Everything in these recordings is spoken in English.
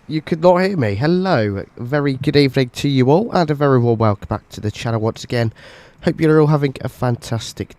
You could not hear me. Hello, very good evening to you all, and a very warm welcome back to the channel once again. Hope you're all having a fantastic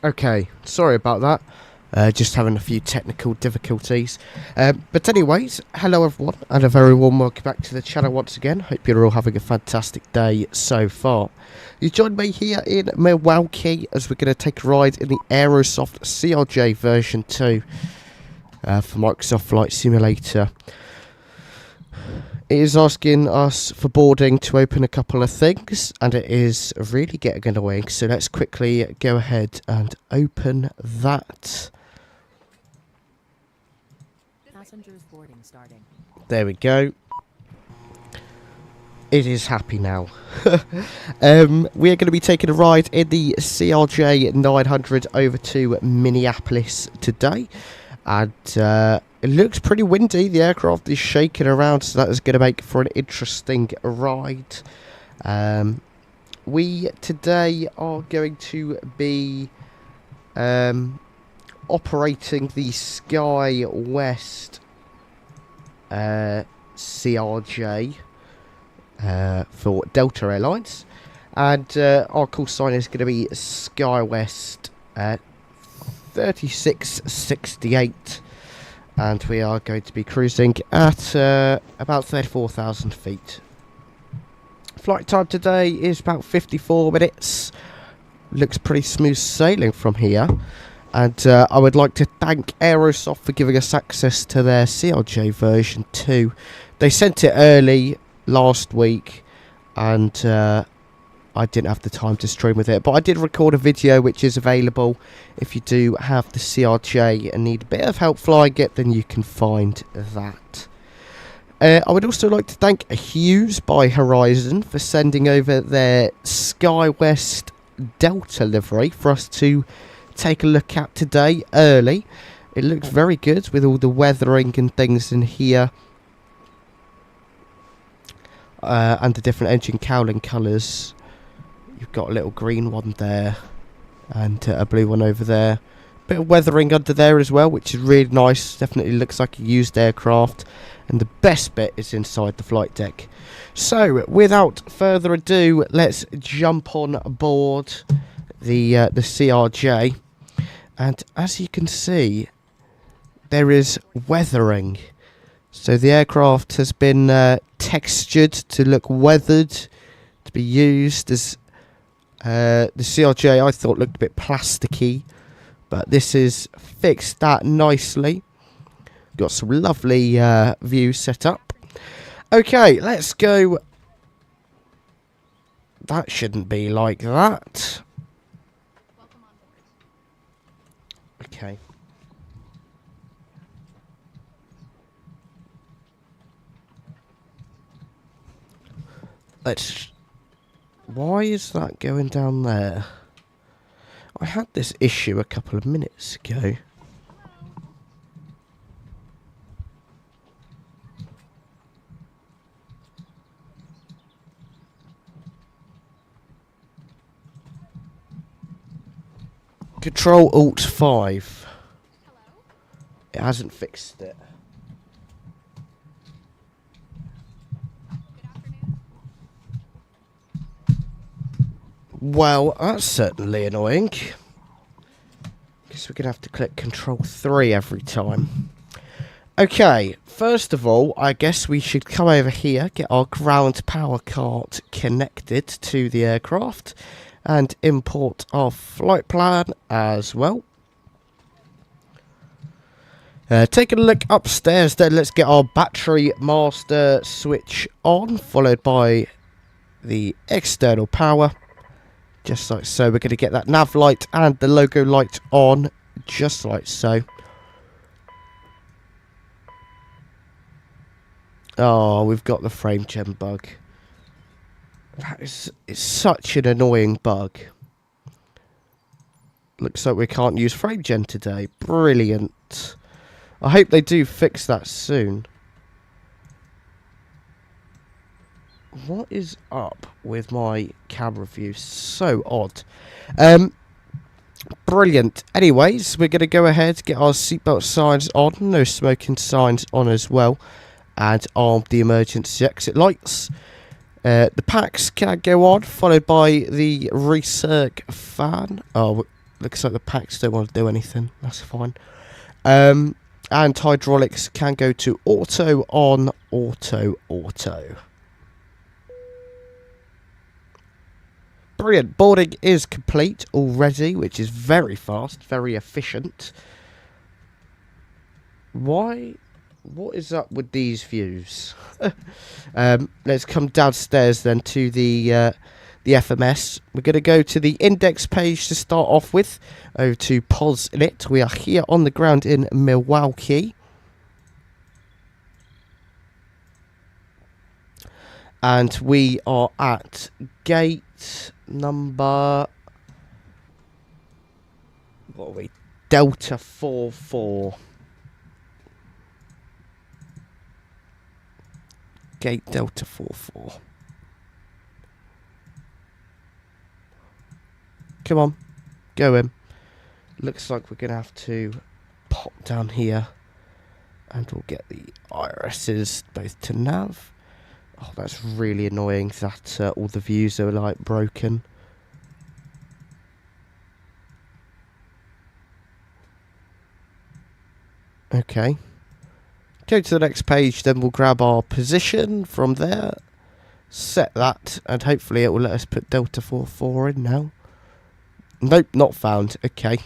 Okay, sorry about that. Just having a few technical difficulties. But anyways, hello everyone, and a very warm welcome back to the channel once again. Hope you're all having a fantastic day so far. You joined me here in Milwaukee as we're going to take a ride in the Aerosoft CRJ version 2 for Microsoft Flight Simulator. It is asking us for boarding to open a couple of things, and it is really getting annoying, so let's quickly go ahead and open that. Passengers boarding starting. There we go. It is happy now. We are going to be taking a ride in the CRJ 900 over to Minneapolis today, and it looks pretty windy. The aircraft is shaking around, so that is going to make for an interesting ride. We today are going to be operating the SkyWest CRJ for Delta Airlines, and our call sign is going to be SkyWest 3668. And we are going to be cruising at about 34,000 feet. Flight time today is about 54 minutes. Looks pretty smooth sailing from here. And I would like to thank Aerosoft for giving us access to their CRJ version 2. They sent it early last week, and I didn't have the time to stream with it, but I did record a video which is available. If you do have the CRJ and need a bit of help flying it, then you can find that. I would also like to thank Hues by Horizon for sending over their SkyWest Delta livery for us to take a look at today early. It looks very good with all the weathering and things in here, and the different engine cowling colours. You've got a little green one there and a blue one over there. Bit of weathering under there as well, which is really nice. Definitely looks like a used aircraft. And the best bit is inside the flight deck. So, without further ado, let's jump on board the CRJ. And as you can see, there is weathering. So the aircraft has been textured to look weathered, to be used as... the CRJ I thought looked a bit plasticky, but this is fixed that nicely. Got some lovely views set up. Okay, let's go. That shouldn't be like that. Okay. Let's... Why is that going down there? I had this issue a couple of minutes ago. Control Alt 5. It hasn't fixed it. Well, that's certainly annoying. Guess we're going to have to click Control 3 every time. Okay, first of all, I guess we should come over here, get our ground power cart connected to the aircraft, and import our flight plan as well. Taking a look upstairs then, let's get our battery master switch on, followed by the external power. Just like so. We're going to get that nav light and the logo light on, just like so. Oh, we've got the frame gen bug. It's such an annoying bug. Looks like we can't use frame gen today. Brilliant. I hope they do fix that soon. What is up with my camera view? So odd. Brilliant. Anyways, we're going to go ahead, get our seatbelt signs on. No smoking signs on as well. And arm the emergency exit lights. The packs can go on, followed by the recirc fan. Oh, Looks like the packs don't want to do anything. That's fine. And hydraulics can go to auto, on, auto, auto. Brilliant. Boarding is complete already, which is very fast, very efficient. Why? What is up with these views? Let's come downstairs then to the FMS. We're going to go to the index page to start off with. Over to POS in it. We are here on the ground in Milwaukee. And we are at gate number... what are we? Delta 44. Gate Delta 44. Come on. Go in. Looks like we're going to have to pop down here. And we'll get the irises both to nav. Oh, that's really annoying that all the views are like broken. Okay. Go to the next page, then we'll grab our position from there. Set that, and hopefully it will let us put Delta 44 in now. Nope, not found. Okay.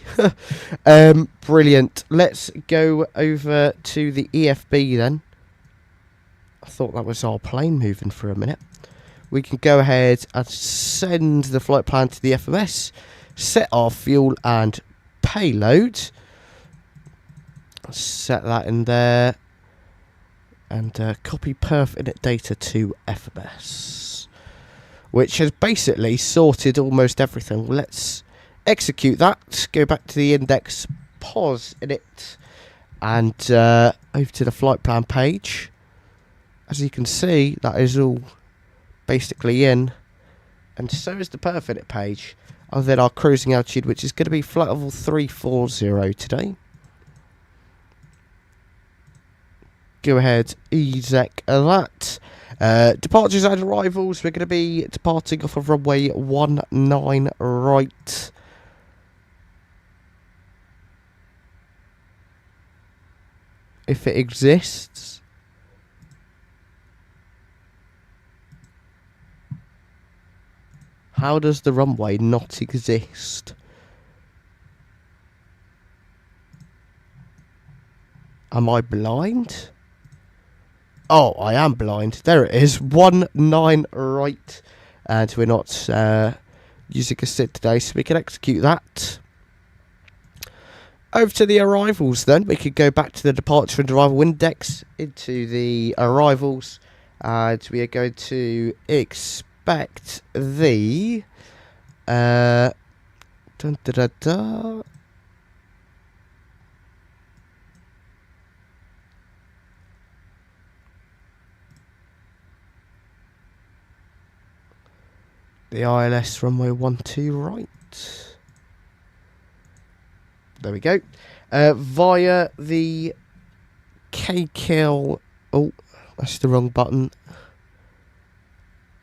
Brilliant. Let's go over to the EFB then. I thought that was our plane moving for a minute. We can go ahead and send the flight plan to the FMS. Set our fuel and payload. Set that in there. And copy perf init data to FMS. Which has basically sorted almost everything. Let's execute that. Go back to the index, pause init, and over to the flight plan page. As you can see, that is all basically in. And so is the perf init page. Other than our cruising altitude, which is going to be flight level 340 today. Go ahead, exec that. Departures and arrivals, we're going to be departing off of runway 19 right. If it exists. How does the runway not exist? Am I blind? Oh, I am blind. There it is. 19 right. And we're not using a SID today, so we can execute that. Over to the arrivals then. We could go back to the departure and arrival index into the arrivals. And we are going to expect the... dun, dun, dun, dun. The ILS runway 12 right. There we go. Via the KMKE. Oh, that's the wrong button.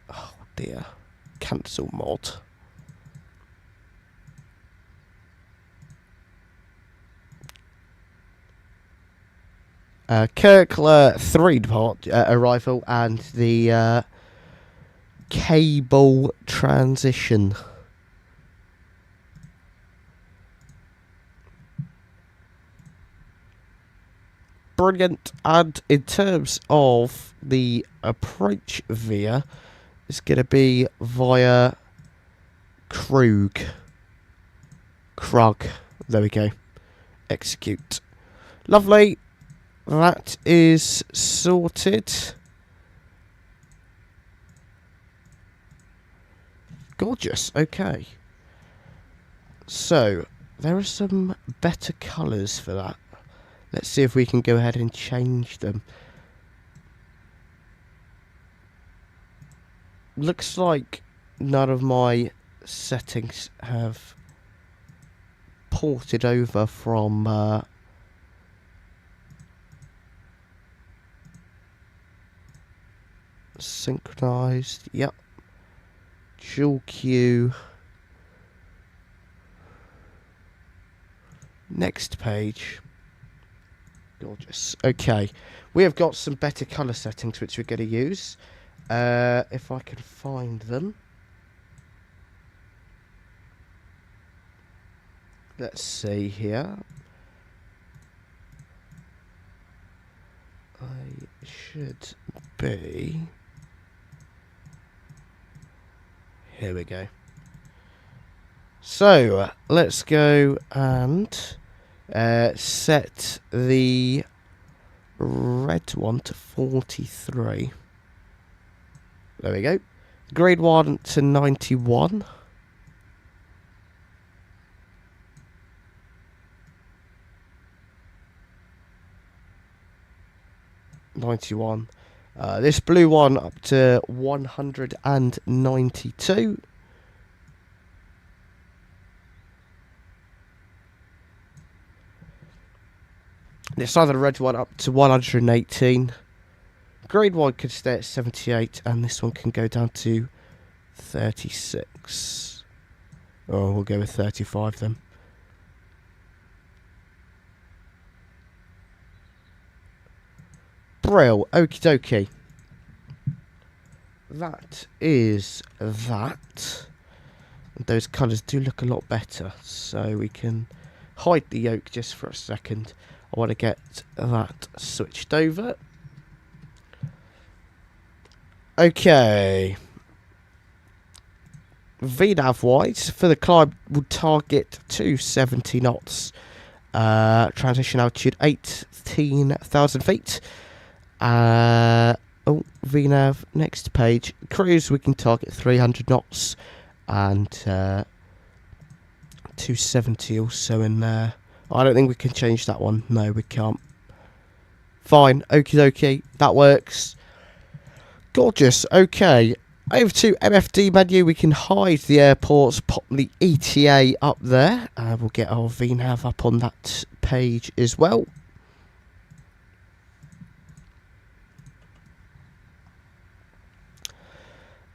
Oh dear. Cancel mod. Kirkler 3 depart arrival and the cable transition. Brilliant. And in terms of the approach via, it's going to be via Krug. There we go. Execute. Lovely. That is sorted. Gorgeous. Okay. So, there are some better colours for that. Let's see if we can go ahead and change them. Looks like none of my settings have ported over from synchronized. Yep. Dual Q. Next page. Gorgeous. Okay, we have got some better colour settings which we're going to use. If I can find them. Let's see here. I should be... Here we go. So, let's go and set the red one to 43. There we go. Grade 1 to 91. This blue one up to 192. This other red one up to 118. Grade 1 could stay at 78, and this one can go down to 36. Oh, we'll go with 35 then. Brill, okie dokie. That is that. Those colours do look a lot better, so we can hide the yoke just for a second. I want to get that switched over. Okay. VNAV wise, for the climb, we'll target 270 knots. Transition altitude 18,000 feet. VNAV, next page. Cruise, we can target 300 knots. And 270 also in there. I don't think we can change that one. No, we can't. Fine. Okie dokie. That works. Gorgeous. Okay. Over to MFD menu. We can hide the airports. Pop the ETA up there. We'll get our VNAV up on that page as well.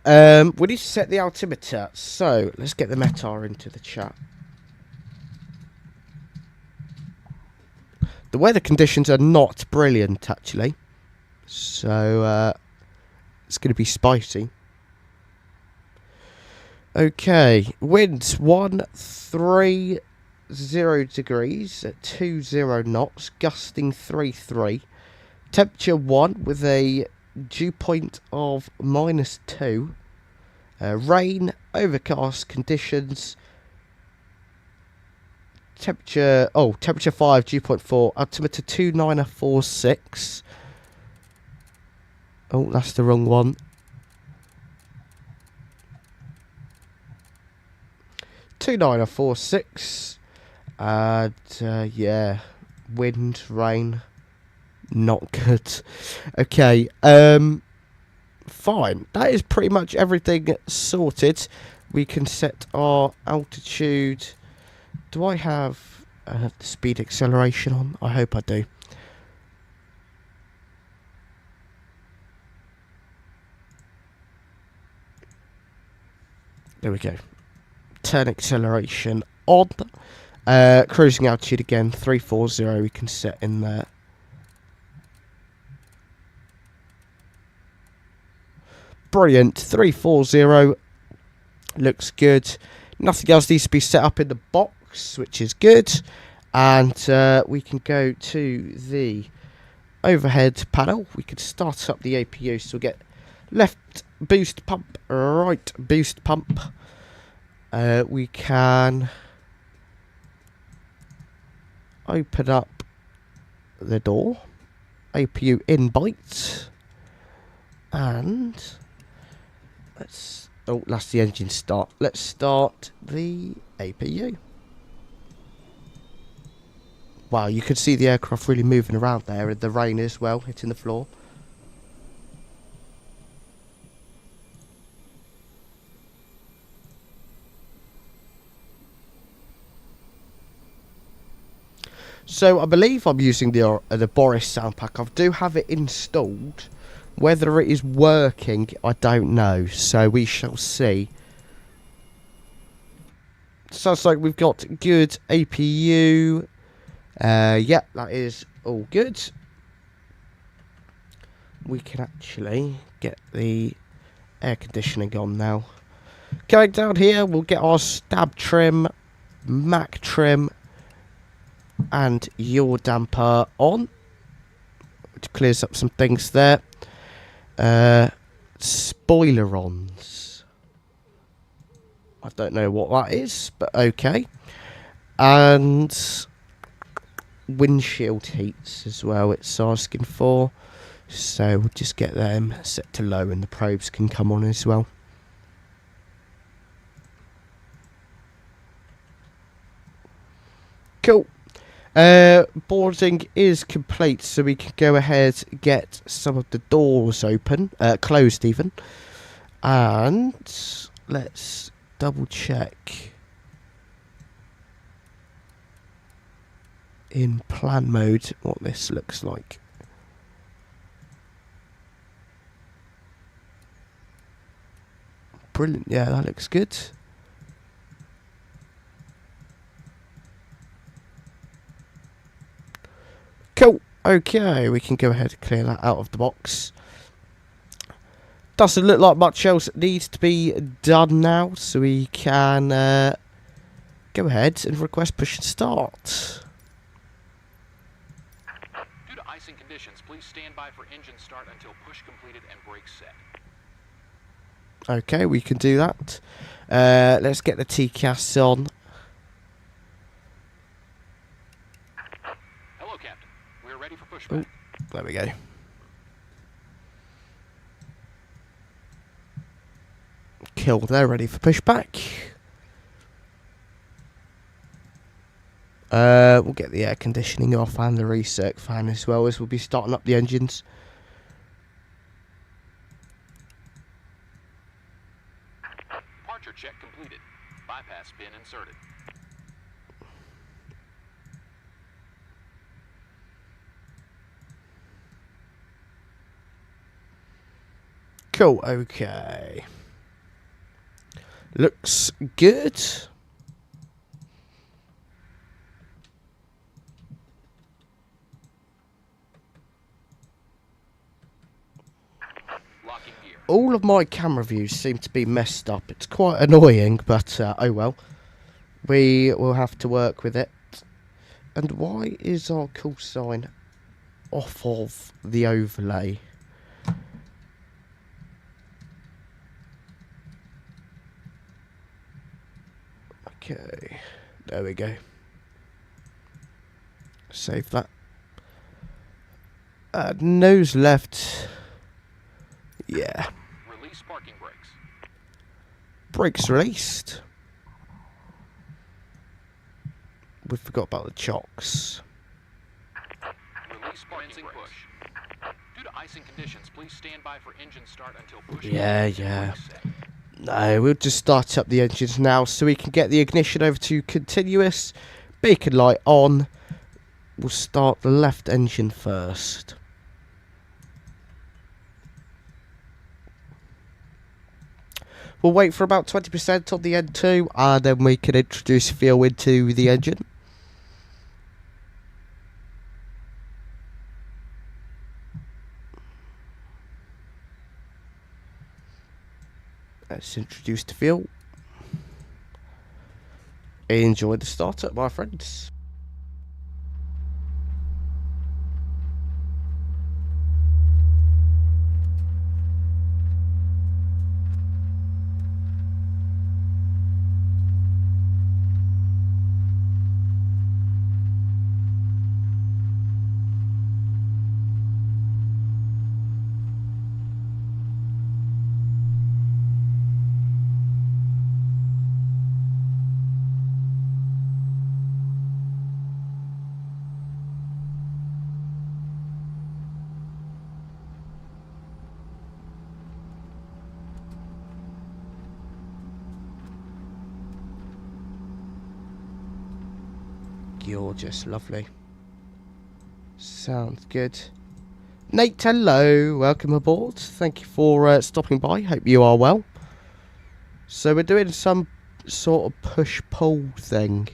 We need to set the altimeter. So, let's get the METAR into the chat. The weather conditions are not brilliant, actually. So, it's going to be spicy. Okay. Winds 130 degrees at 20 knots. Gusting 33. Temperature 1 with a dew point of -2. Rain, overcast conditions. Temperature 5, dew point 4. Altimeter 29046. Oh, that's the wrong one. (2946). And yeah, wind, rain, not good. Okay, fine. That is pretty much everything sorted. We can set our altitude. Do I have the speed acceleration on? I hope I do. There we go. Turn acceleration on. Cruising altitude again, 340 we can set in there. Brilliant, 340. Looks good. Nothing else needs to be set up in the box, which is good. And we can go to the overhead panel. We can start up the APU. So we'll get left boost pump, right boost pump. We can open up the door. APU in byte. And let's... Oh, that's the engine start. Let's start the APU. Wow, you can see the aircraft really moving around there, and the rain as well, hitting the floor. So I believe I'm using the Boris sound pack. I do have it installed. Whether it is working, I don't know. So we shall see. Sounds like we've got good APU. Yeah, that is all good. We can actually get the air conditioning on now. Going down here, we'll get our stab trim, Mac trim, and yaw damper on, which clears up some things there. Spoilerons. I don't know what that is, but okay. And windshield heats as well, it's asking for. So we'll just get them set to low and the probes can come on as well. Cool. Boarding is complete, so we can go ahead and get some of the doors open, closed even. And let's double check in plan mode what this looks like. Brilliant, yeah, that looks good. Cool, okay, we can go ahead and clear that out of the box. Doesn't look like much else needs to be done now, so we can go ahead and request push and start. Due to icing conditions, please stand by for engine start until push completed and brakes set. Okay, we can do that. Let's get the TCAS on. Hello, Captain. We're ready for pushback. There we go. Cool, they're ready for pushback. We'll get the air conditioning off and the recirc fan as well, as we'll be starting up the engines. Departure check completed. Bypass pin inserted. Cool, okay. Looks good. Locking gear. All of my camera views seem to be messed up. It's quite annoying, but oh well. We will have to work with it. And why is our call sign off of the overlay? Okay, there we go. Save that. Nose left. Yeah. Release parking brakes. Brakes released. We forgot about the chocks. Release parking brakes. Push. Due to icing conditions, please stand by for engine start until push. Yeah. No, we'll just start up the engines now so we can get the ignition over to continuous. Beacon light on. We'll start the left engine first. We'll wait for about 20% on the N2 and then we can introduce fuel into the engine. Let's introduce the fuel. Enjoy the startup, my friends. Gorgeous, lovely. Sounds good. Nate, hello, welcome aboard. Thank you for stopping by. Hope you are well. So we're doing some sort of push-pull thing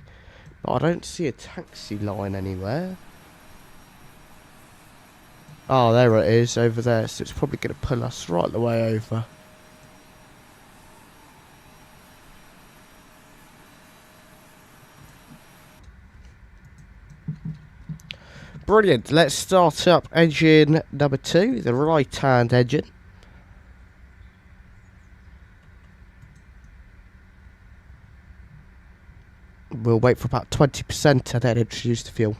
I don't see a taxi line anywhere. Oh, there it is, over there. So it's probably going to pull us right the way over. Brilliant. Let's start up engine number 2, the right-hand engine. We'll wait for about 20% and then introduce the fuel.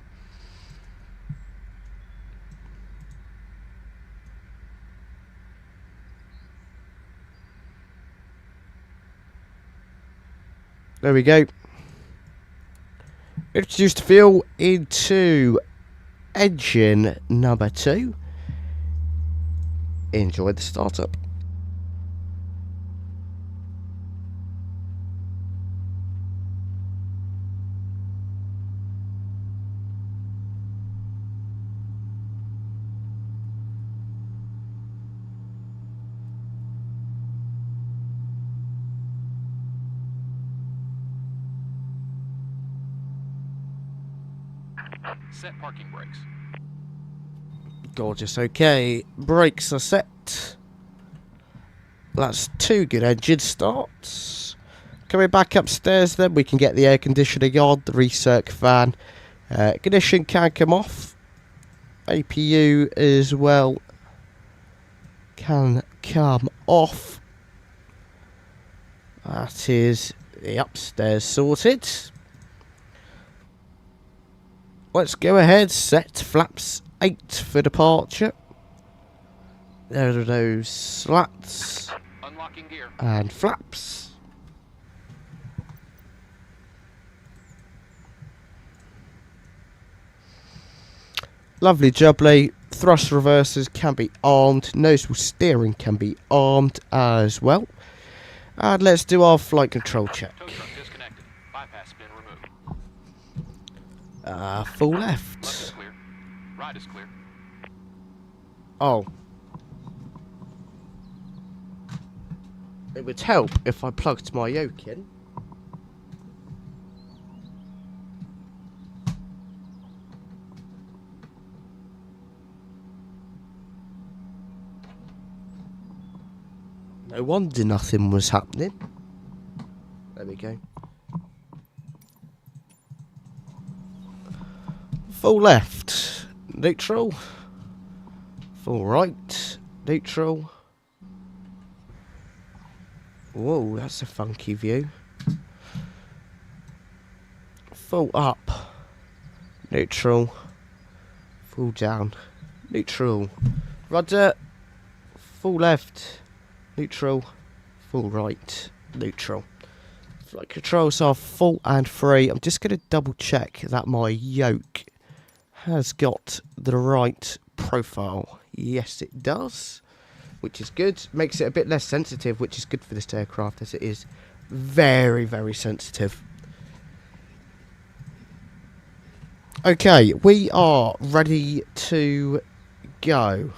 There we go. Introduce the fuel into engine number 2. Enjoy the startup. Set parking brakes. Gorgeous. Okay, brakes are set. That's 2 good engine starts. Coming back upstairs then, we can get the air conditioning on, the recirc fan. Ignition can come off. APU as well can come off. That is the upstairs sorted. Let's go ahead, set flaps 8 for departure. There are those slats. Unlocking gear. And flaps. Lovely jubbly. Thrust reversers can be armed. Noseable steering can be armed as well. And let's do our flight control check. Tow truck disconnected. Bypass bin removed. Full Left is left. clear. Right is clear. Oh. It would help if I plugged my yoke in. No wonder nothing was happening. There we go. Full left, neutral. Full right, neutral. Whoa, that's a funky view. Full up, neutral. Full down, neutral. Rudder, full left, neutral. Full right, neutral. Flight controls are full and free. I'm just going to double check that my yoke has got the right profile. Yes, it does, which is good. Makes it a bit less sensitive, which is good for this aircraft, as it is very, very sensitive. Okay, we are ready to go.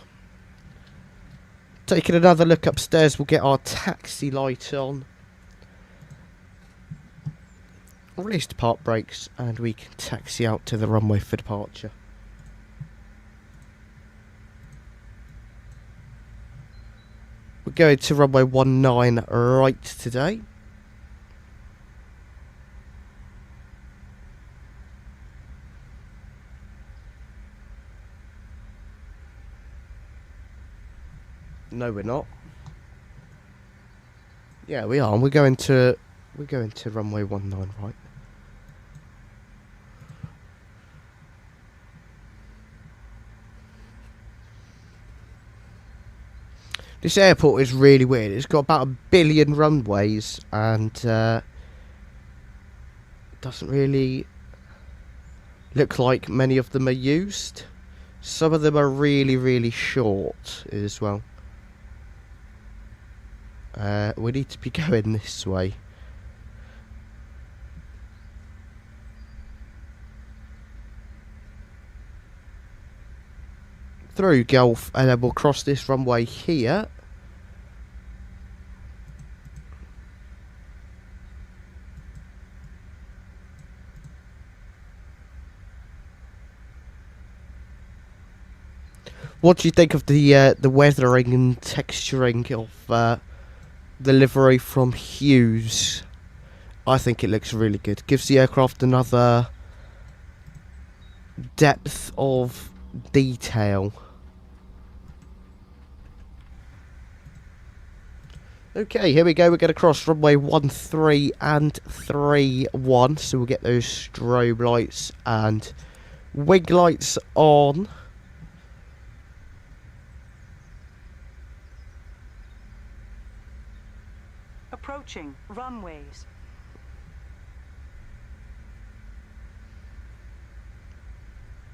Taking another look upstairs, we'll get our taxi light on. Release the park brakes, and we can taxi out to the runway for departure. We're going to runway 19 right today. No, we're not. Yeah, we are. We're going to runway 19 right. This airport is really weird. It's got about 1 billion runways, and doesn't really look like many of them are used. Some of them are really, really short as well. We need to be going this way. Through Gulf, and then we'll cross this runway here. What do you think of the weathering and texturing of the livery from Hues? I think it looks really good. Gives the aircraft another depth of detail. Okay, here we go. We're going to cross runway 13 and 31. So we'll get those strobe lights and wing lights on. Approaching runways.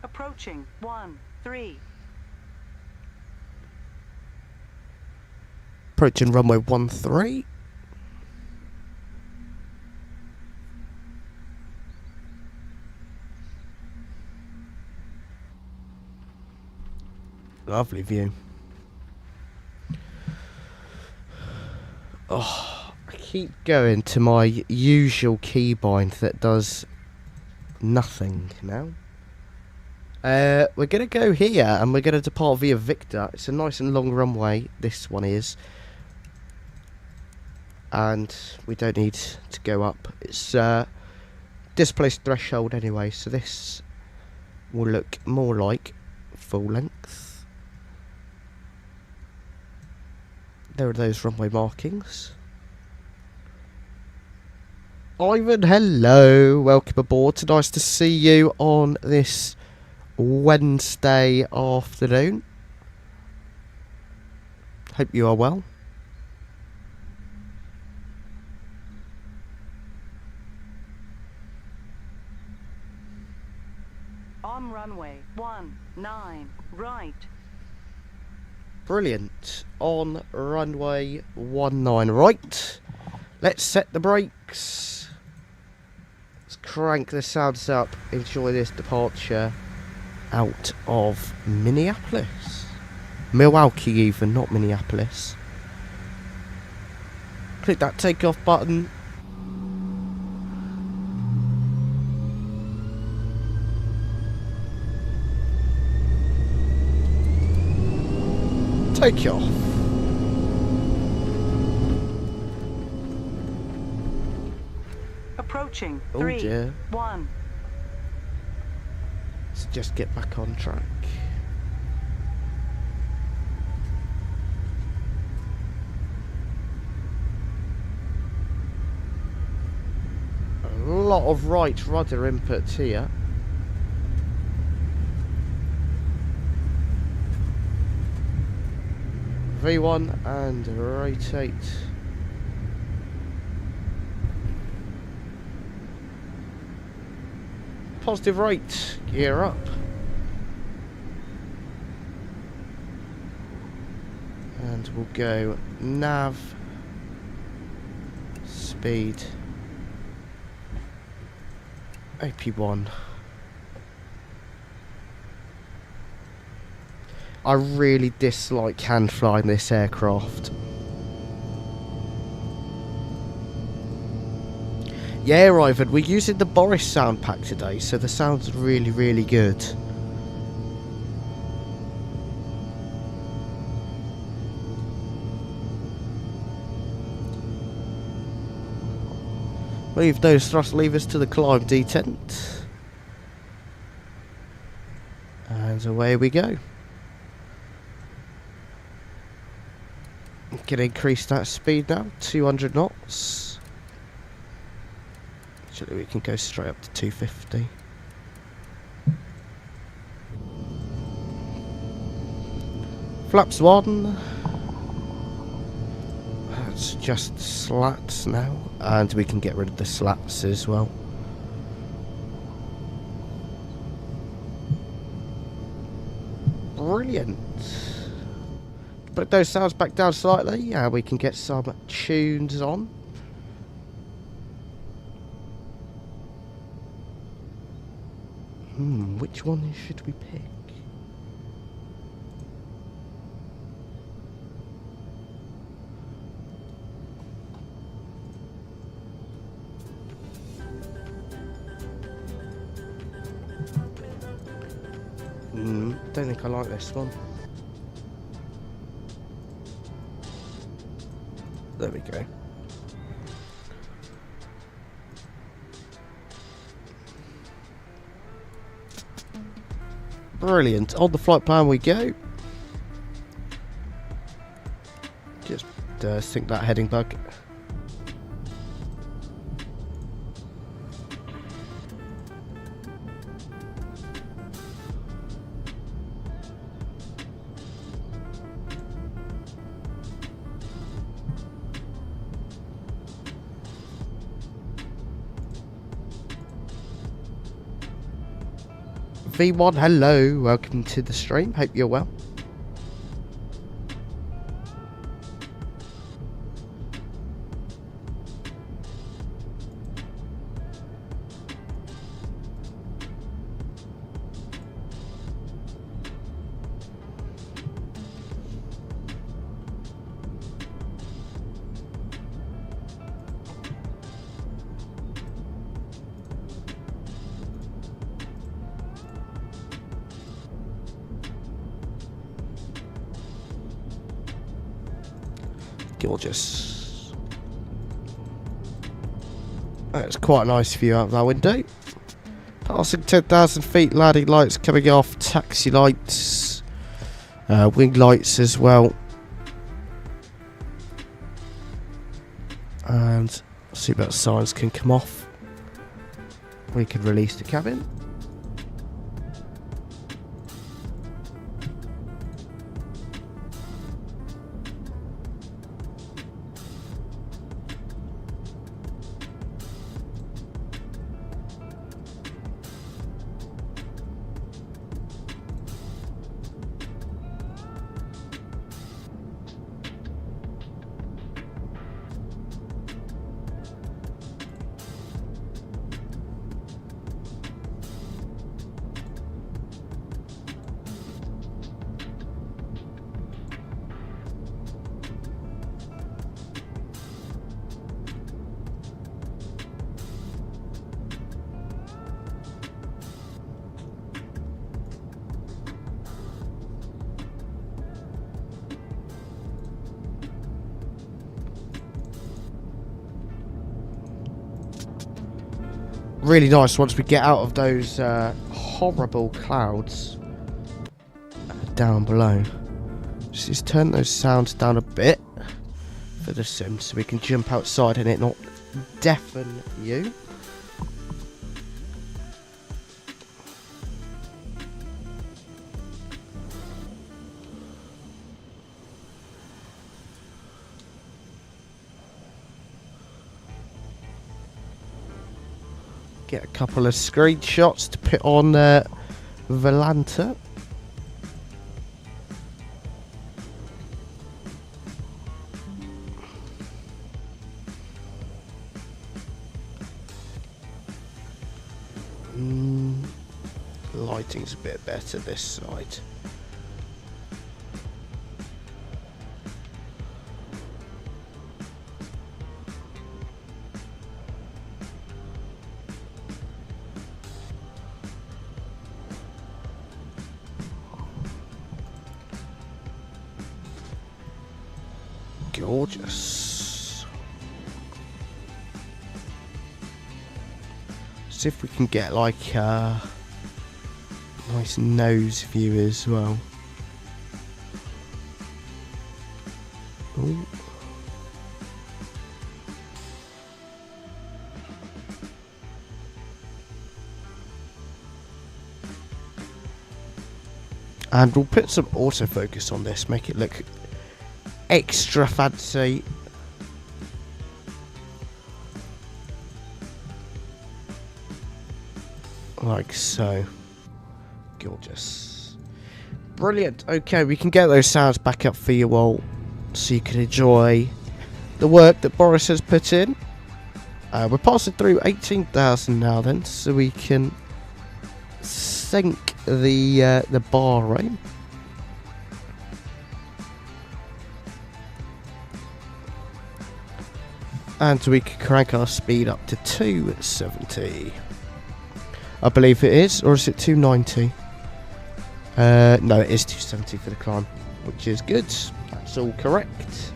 Approaching 13. Approaching runway 13. Lovely view. Oh, I keep going to my usual keybind that does nothing now. We're going to go here and we're going to depart via Victor. It's a nice and long runway, this one is. And we don't need to go up. It's displaced threshold anyway, so this will look more like full length. There are those runway markings. Ivan, hello. Welcome aboard. It's nice to see you on this Wednesday afternoon. Hope you are well. On runway 19 right. Brilliant. On runway 19 right. Let's set the brakes. Let's crank the sounds up. Enjoy this departure out of Minneapolis. Milwaukee even, not Minneapolis. Click that takeoff button. Take off. Approaching Oh 3 dear. 1. Let's just get back on track. A lot of right rudder inputs here. V1 and rotate. Positive right, gear up. And we'll go nav, speed, AP1. I really dislike hand flying this aircraft. Yeah, Ivan, we're using the Boris sound pack today, so the sound's really, really good. Move those thrust levers to the climb detent. And away we go. We can increase that speed now, 200 knots. Actually, we can go straight up to 250. Flaps 1. That's just slats now. And we can get rid of the slats as well. Brilliant. Put those sounds back down slightly. Yeah, we can get some tunes on. Which one should we pick? Don't think I like this one. There we go. Brilliant. On the flight plan we go. Just sync that heading bug. V1, hello, welcome to the stream, hope you're well. Gorgeous. That's quite a nice view out of that window. Passing 10,000 feet, landing lights coming off, taxi lights, wing lights as well. And seatbelt signs can come off. We can release the cabin. Really nice once we get out of those horrible clouds down below. Just turn those sounds down a bit for the sim so we can jump outside and it not deafen you. Get a couple of screenshots to put on 𝗦𝗲𝗀𝗀𝗀𝗀. Lighting's a bit better this side. Gorgeous. See if we can get like a nice nose view as well. Ooh. And we'll put some autofocus on this, make it look extra fancy. Like so. Gorgeous. Brilliant. Okay, we can get those sounds back up for you all so you can enjoy the work that Boris has put in. We're passing through 18,000 now then, so we can sync the bar rate. And we can crank our speed up to 270. I believe it is, or is it 290? No, it is 270 for the climb, which is good. That's all correct.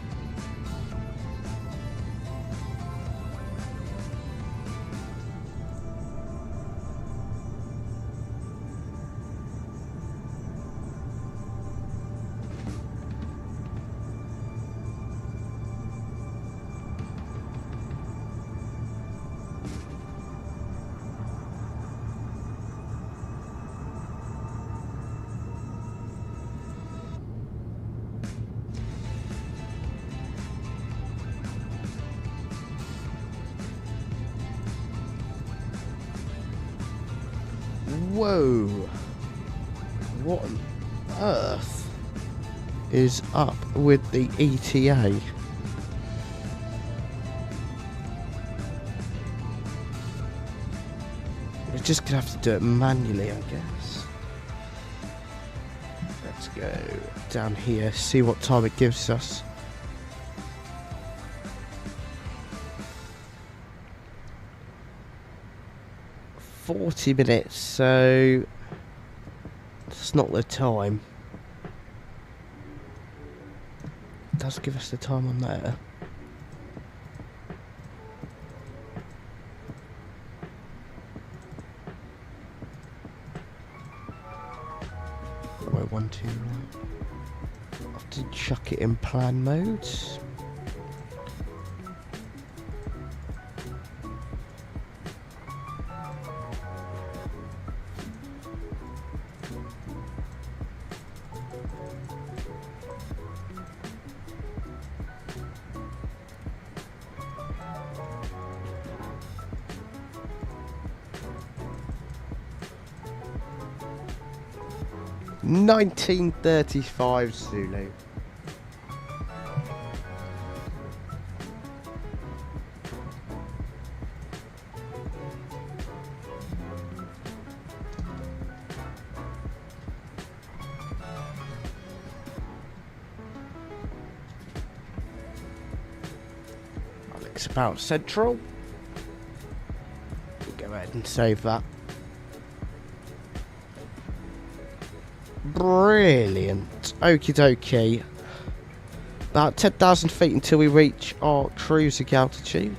Whoa. What on earth is up with the ETA? We're just gonna have to do it manually, I guess. Let's go down here, see what time it gives us. $40 minutes, so that's not the time. It does give us the time on there. Wait, 1, 2, right. I have to chuck it in plan mode. (1935) Zulu. Alex about Central. We'll go ahead and save that. Brilliant. Okie dokie. About 10,000 feet until we reach our cruising altitude.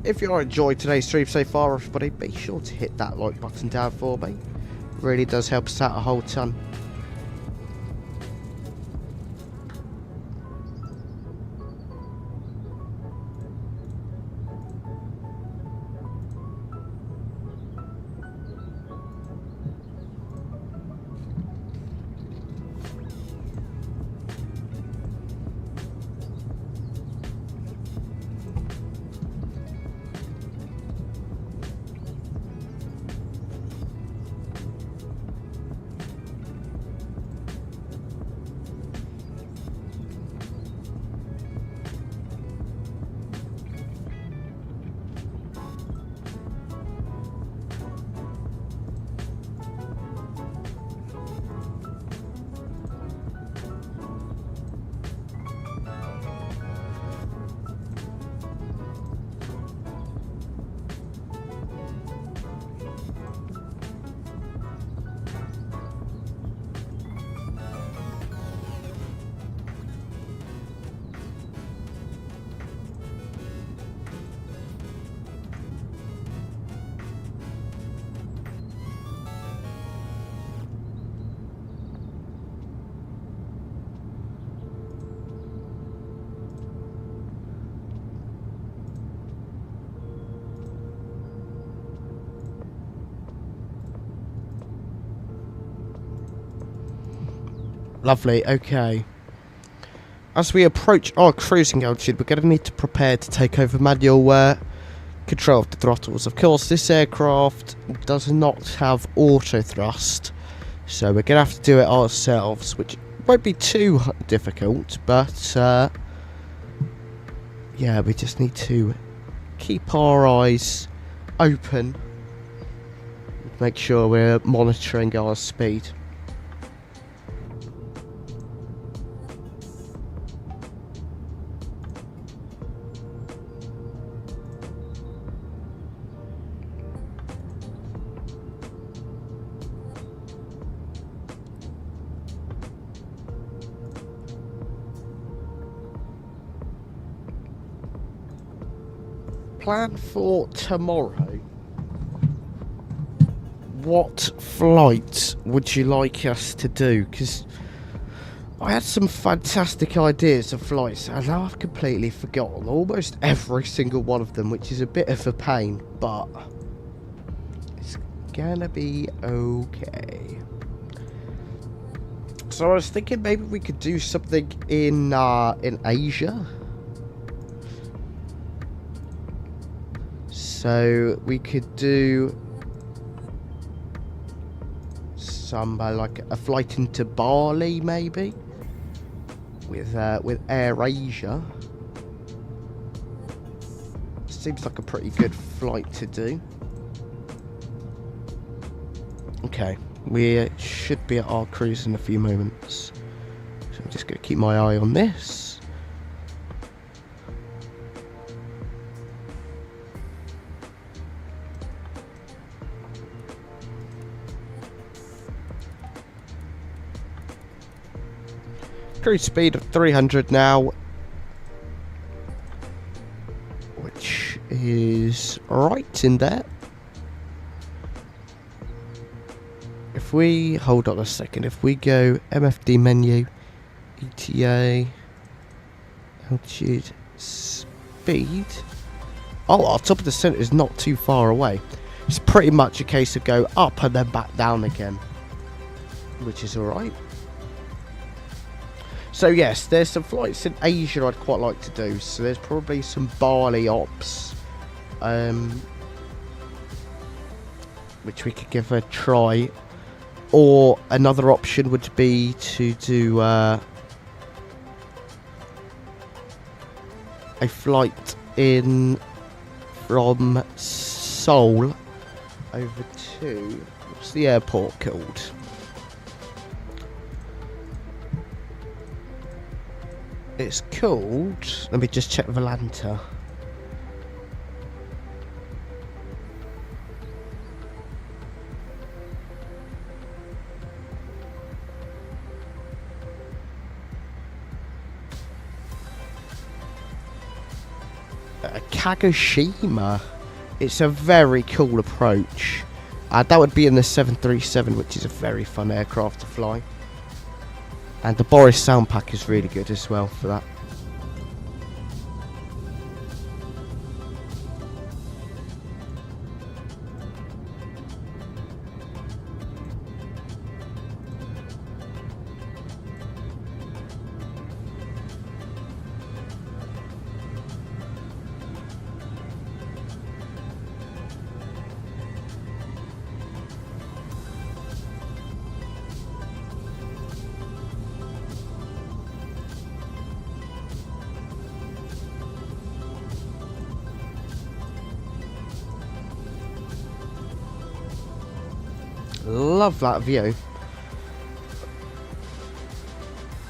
If you enjoyed today's stream so far, everybody, be sure to hit that like button down for me. Really does help us out a whole ton. Lovely, okay. As we approach our cruising altitude, we're going to need to prepare to take over manual control of the throttles. Of course, this aircraft does not have auto thrust, so we're going to have to do it ourselves, which won't be too difficult, but yeah, we just need to keep our eyes open, make sure we're monitoring our speed. Plan for tomorrow. What flight would you like us to do? Because I had some fantastic ideas of flights and now I've completely forgotten almost every single one of them, which is a bit of a pain, but it's gonna be okay. So I was thinking maybe we could do something in Asia. So we could do some like a flight into Bali maybe with AirAsia. Seems like a pretty good flight to do. Okay, we should be at our cruise in a few moments. So I'm just going to keep my eye on this. Cruise speed of 300 now, which is right in there. If we hold on a second, if we go MFD menu, ETA, altitude, speed. Oh, our top of the centre is not too far away. It's pretty much a case of go up and then back down again, which is alright. So yes, there's some flights in Asia I'd quite like to do. So there's probably some Bali ops, which we could give a try. Or another option would be to do a flight in from Seoul over to, what's the airport called? It's called, let me just check Atlanta. Kagoshima. It's a very cool approach. That would be in the 737, which is a very fun aircraft to fly. And the Boris sound pack is really good as well for that. Love that view.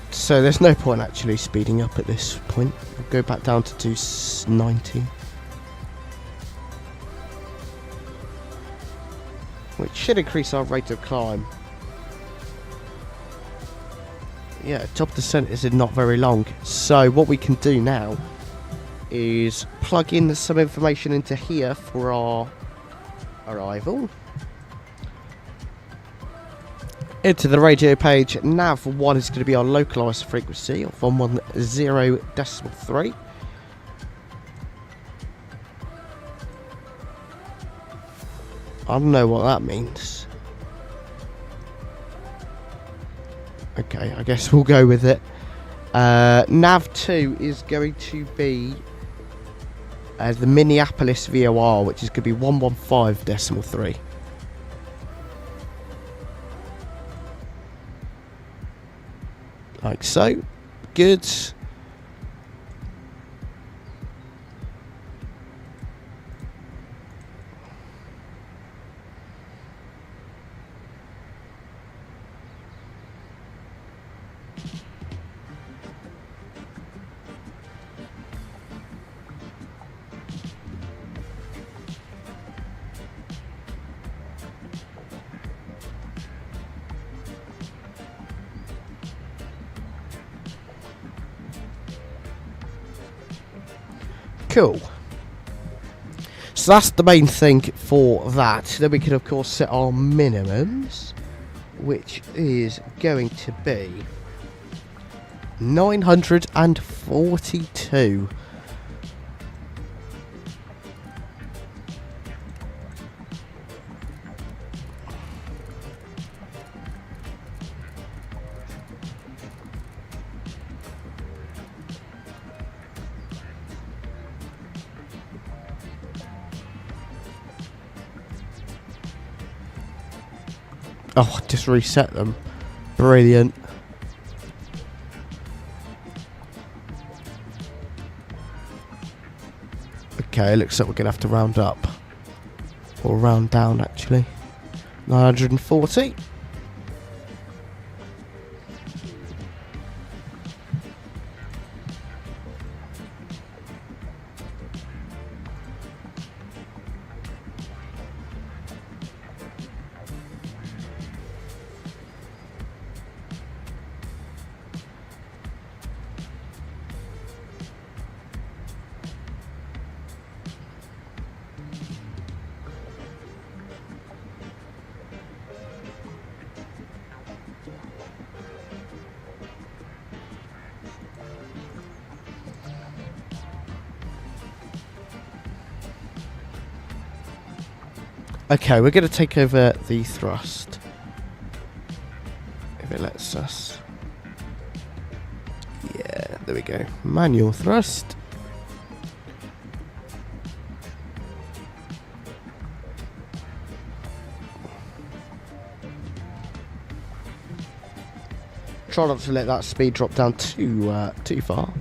So there's no point actually speeding up at this point. We'll go back down to 290, which should increase our rate of climb. Yeah, top descent is not very long. So what we can do now is plug in some information into here for our arrival. Into the radio page, nav1 is going to be our localised frequency of 110.3. I don't know what that means. Okay, I guess we'll go with it. Nav2 is going to be the Minneapolis VOR, which is going to be 115.3. Like so. Good. Cool. So that's the main thing for that. Then we can of course set our minimums, which is going to be 942. Oh, just reset them. Brilliant. Okay, looks like we're going to have to round up. Or round down, actually. 940. Okay, we're going to take over the thrust. If it lets us. Yeah, there we go. Manual thrust. Try not to let that speed drop down too far.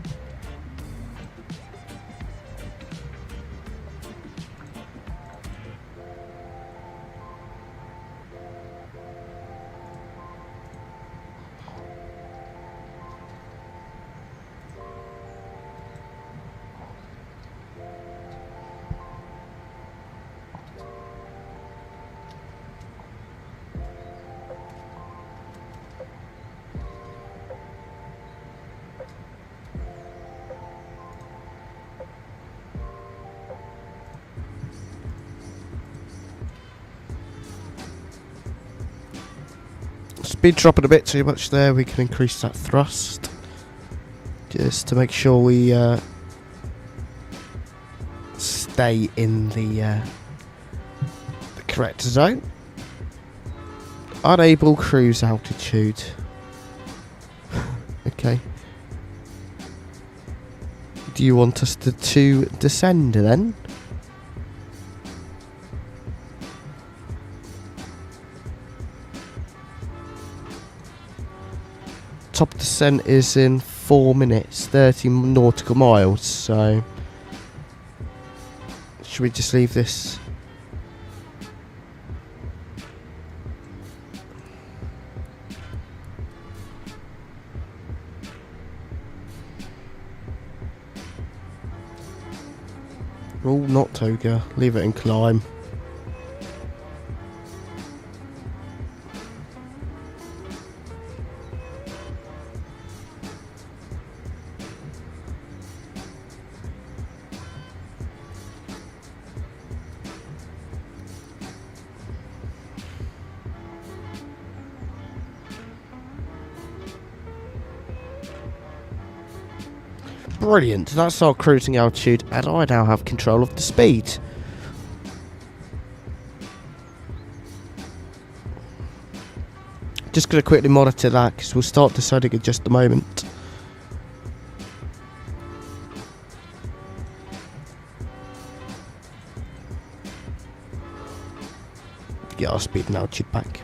Speed dropping a bit too much there. We can increase that thrust just to make sure we stay in the correct zone. Unable cruise altitude. Okay. Do you want us to descend then? Top descent is in 4 minutes, 30 nautical miles, so should we just leave this? Oh, not toga, leave it in climb. Brilliant, that's our cruising altitude, and I now have control of the speed. Just going to quickly monitor that because we'll start deciding in just a moment. Get our speed and altitude back.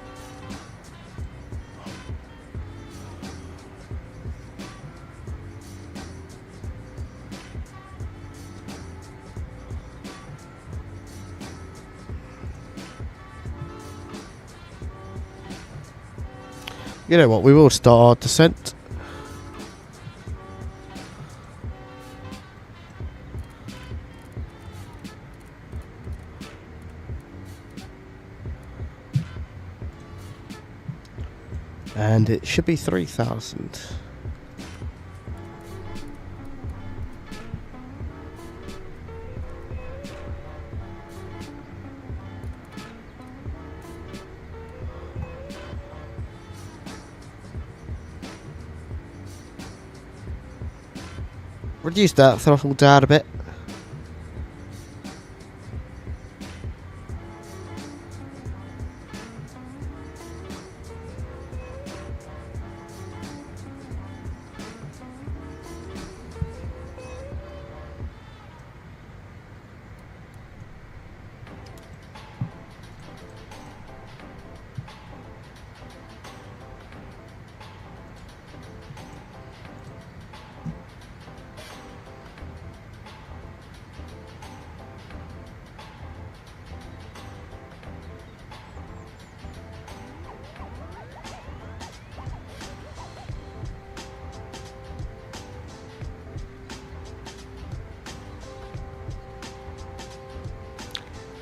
You know what, we will start our descent. And it should be 3,000. Reduce that throttle down a bit.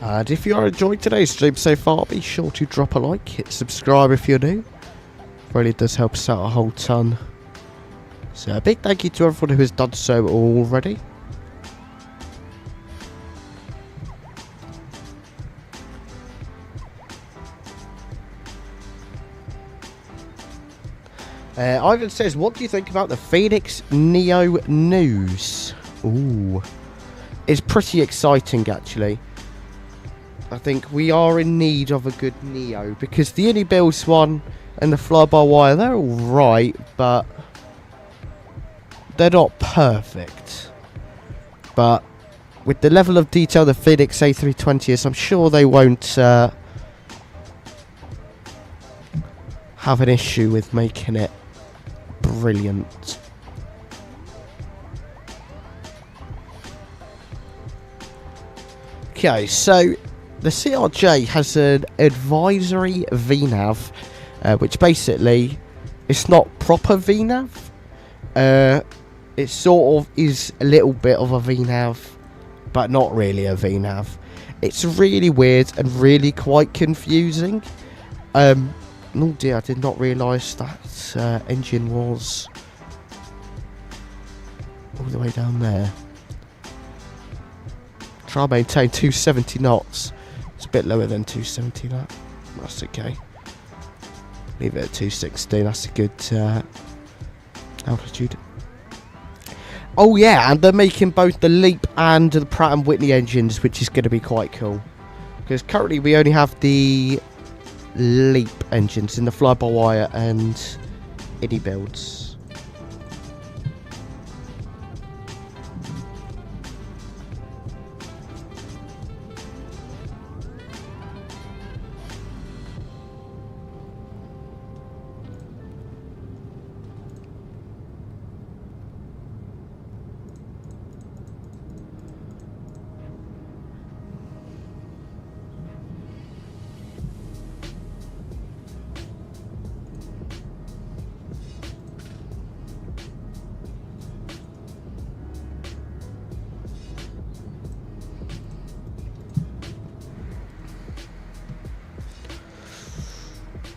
And if you are enjoying today's stream so far, be sure to drop a like, hit subscribe if you're new. Really does help us out a whole ton. So a big thank you to everyone who has done so already. Ivan says, what do you think about the Phoenix Neo news? Ooh. It's pretty exciting, actually. I think we are in need of a good Neo, because the 𝗦𝗲𝗿𝗆𝗀 one and the fly-by-wire, they're alright, but they're not perfect. But with the level of detail the Phoenix A320 is, I'm sure they won't have an issue with making it brilliant. Okay, so the CRJ has an advisory VNAV, which basically it's not proper VNAV. It sort of is a little bit of a VNAV, but not really a VNAV. It's really weird and really quite confusing. Oh dear, I did not realise that engine was all the way down there. Try and maintain 270 knots. It's a bit lower than 270 that. That's okay. Leave it at 260, that's a good altitude. Oh yeah, and they're making both the LEAP and the Pratt & Whitney engines, which is going to be quite cool. Because currently we only have the LEAP engines in the fly-by-wire and 𝗦𝗍𝗿𝗆𝗀.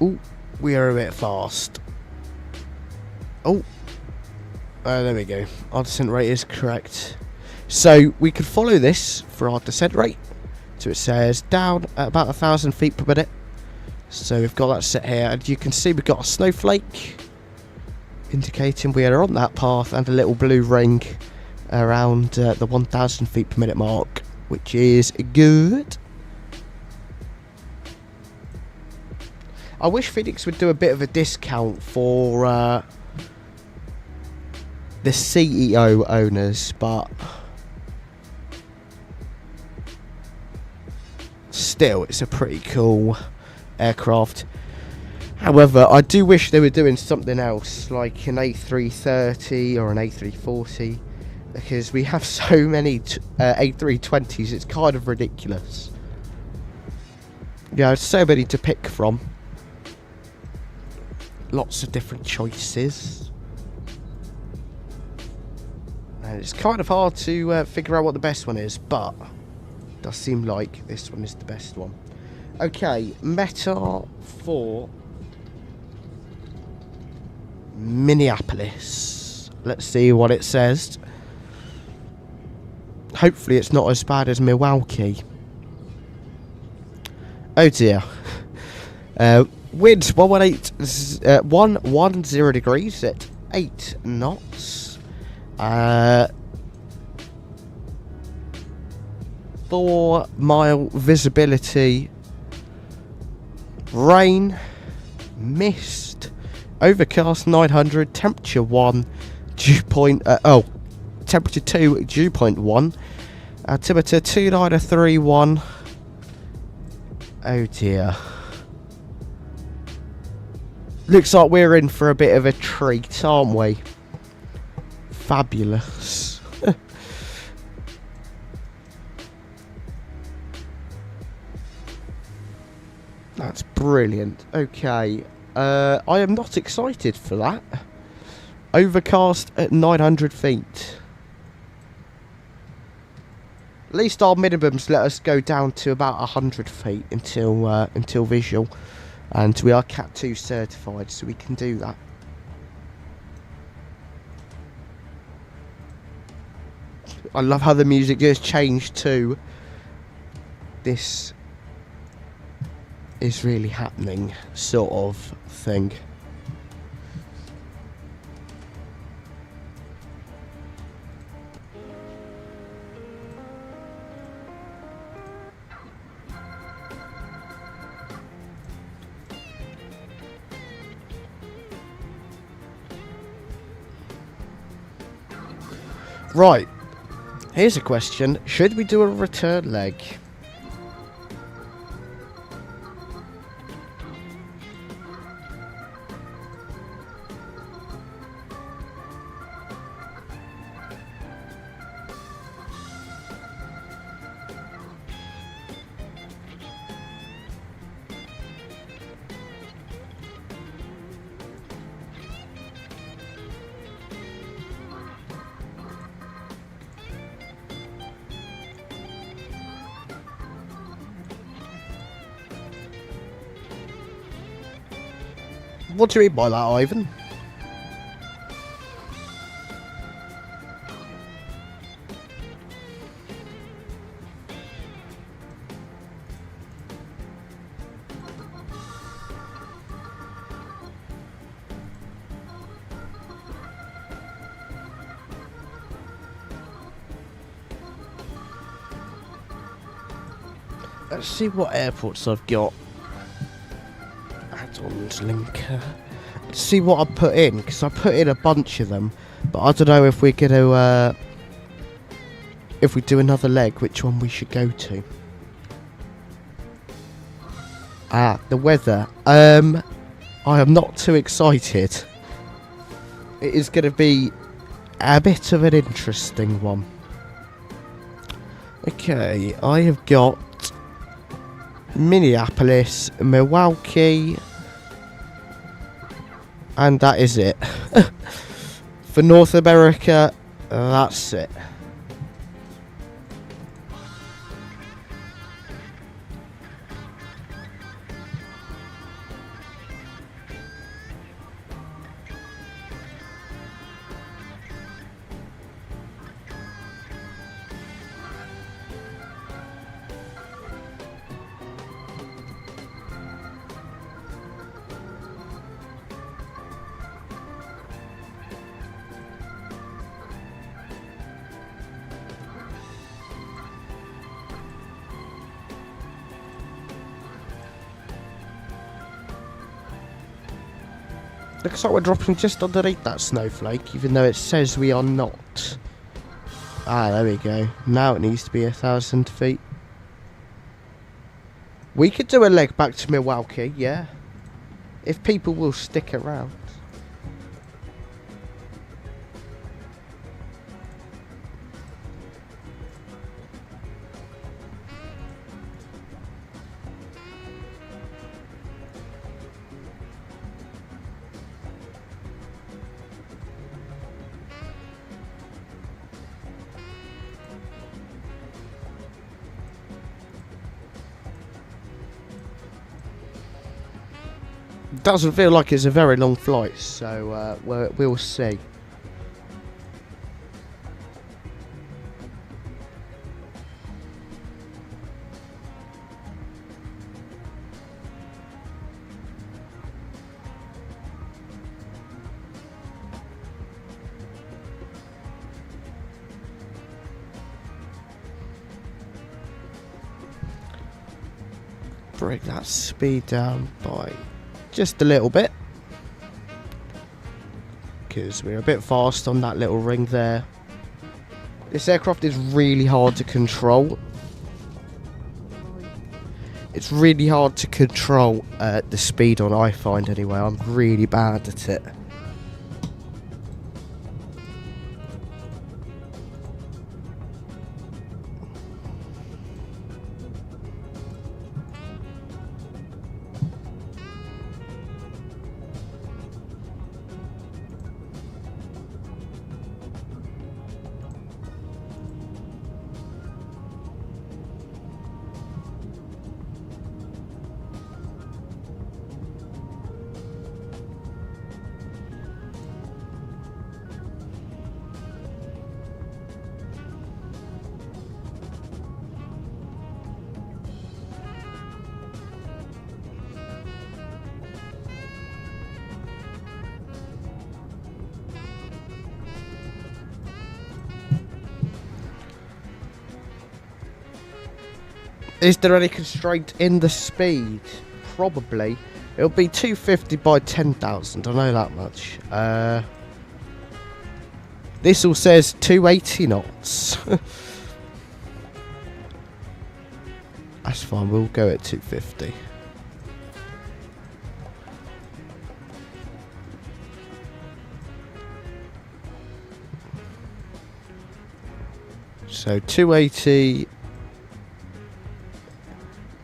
Oh, we are a bit fast. Oh, there we go. Our descent rate is correct. So we can follow this for our descent rate. So it says down at about 1,000 feet per minute. So we've got that set here, and you can see we've got a snowflake indicating we are on that path, and a little blue ring around the 1,000 feet per minute mark, which is good. I wish Phoenix would do a bit of a discount for the CEO owners, but still, it's a pretty cool aircraft. However, I do wish they were doing something else, like an A330 or an A340, because we have so many A320s, it's kind of ridiculous. Yeah, there's so many to pick from. Lots of different choices. And it's kind of hard to figure out what the best one is, but it does seem like this one is the best one. Okay, Meta for Minneapolis. Let's see what it says. Hopefully it's not as bad as Milwaukee. Oh dear. Wind 110 degrees at 8 knots. 4-mile visibility. Rain, mist, overcast 900, temperature 1, temperature 2, dew point 1, altimeter 2931. Oh dear. Looks like we're in for a bit of a treat, aren't we? Fabulous. That's brilliant. Okay. I am not excited for that. Overcast at 900 feet. At least our minimums let us go down to about 100 feet until visual, and we are Cat 2 certified, so we can do that. I love how the music just changed to this is really happening sort of thing. Right, here's a question. Should we do a return leg? What do you mean by that, Ivan? Let's see what airports I've got. Add-ons linker. Let's see what I put in, because I put in a bunch of them, but I don't know if we're going to, if we do another leg, which one we should go to. Ah, the weather. I am not too excited. It is going to be a bit of an interesting one. Okay, I have got Minneapolis, Milwaukee, and that is it. For North America, that's it. Looks like we're dropping just underneath that snowflake, even though it says we are not. Ah, there we go. Now it needs to be 1,000 feet. We could do a leg back to Milwaukee, yeah. If people will stick around. Doesn't feel like it's a very long flight, so we'll see. Bring that speed down by just a little bit, because we're a bit fast on that little ring there. This aircraft is really hard to control. It's really hard to control the speed on, I find anyway. I'm really bad at it. Is there any constraint in the speed? Probably. It'll be 250 by 10,000. I know that much. This all says 280 knots. That's fine. We'll go at 250. So 280,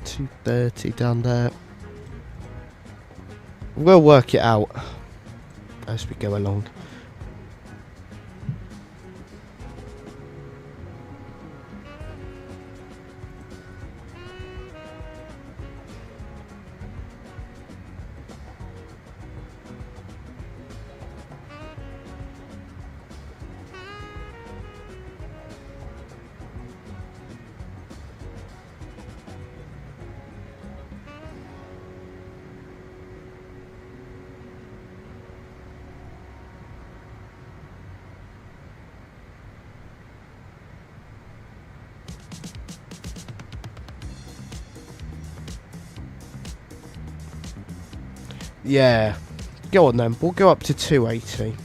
230 down there. We'll work it out as we go along. Yeah, go on then. We'll go up to 280.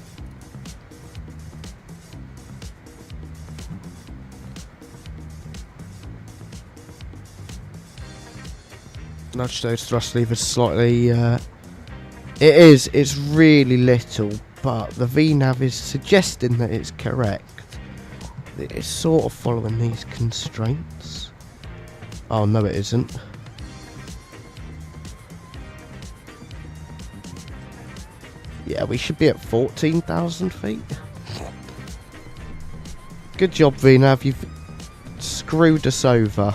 Nudge those thrust levers slightly. It's really little, but the VNAV is suggesting that it's correct. It's sort of following these constraints. Oh no, it isn't. Yeah, we should be at 14,000 feet. Good job, VNAV. You've screwed us over.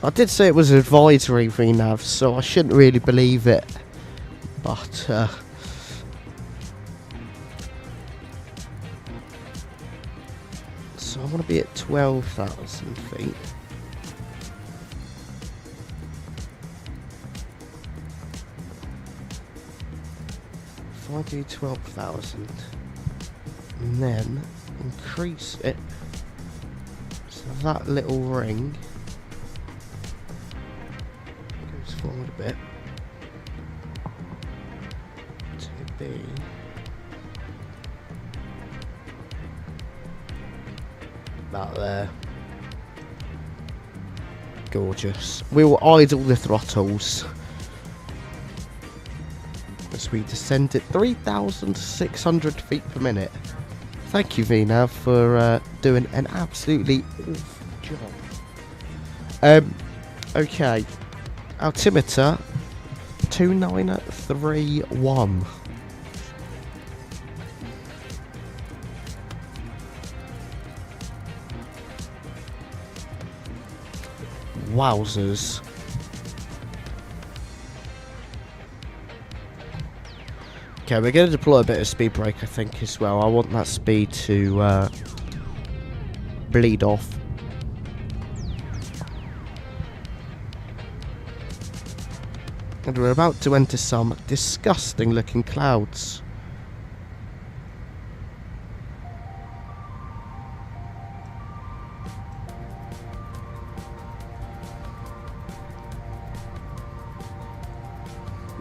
I did say it was advisory, VNAV, so I shouldn't really believe it. But, so I want to be at 12,000 feet. If I do 12,000 and then increase it so that little ring goes forward a bit to be about there. Gorgeous. We will idle the throttles as we descend at 3,600 feet per minute. Thank you, VNAV, for doing an absolutely awful job. Okay, altimeter 2931. Wowzers. Okay, we're going to deploy a bit of speed brake, I think, as well. I want that speed to bleed off. And we're about to enter some disgusting looking clouds.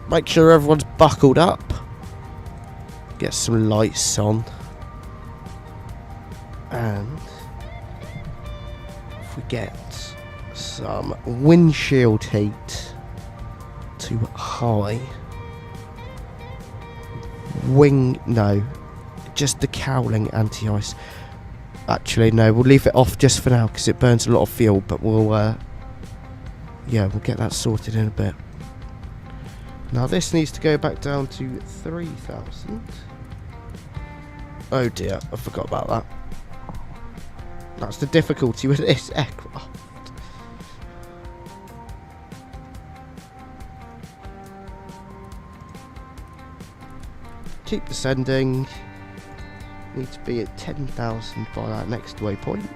Make sure everyone's buckled up. Get some lights on. And if we get some windshield heat to high. Just the cowling anti-ice. Actually, no, we'll leave it off just for now because it burns a lot of fuel, but we'll get that sorted in a bit. Now this needs to go back down to 3,000. Oh dear, I forgot about that. That's the difficulty with this aircraft. Keep descending. Need to be at 10,000 by that next waypoint.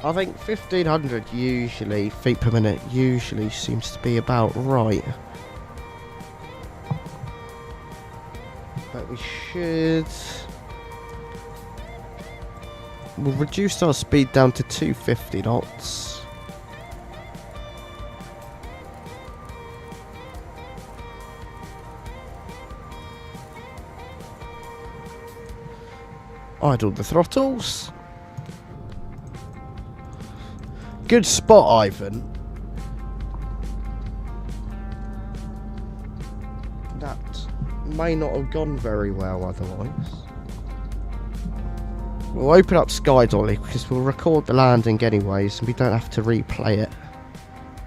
I think 1500 usually, feet per minute, usually seems to be about right. But we should... We'll reduce our speed down to 250 knots. Idle the throttles. Good spot, Ivan. That may not have gone very well otherwise. We'll open up Sky Dolly because we'll record the landing anyways and we don't have to replay it.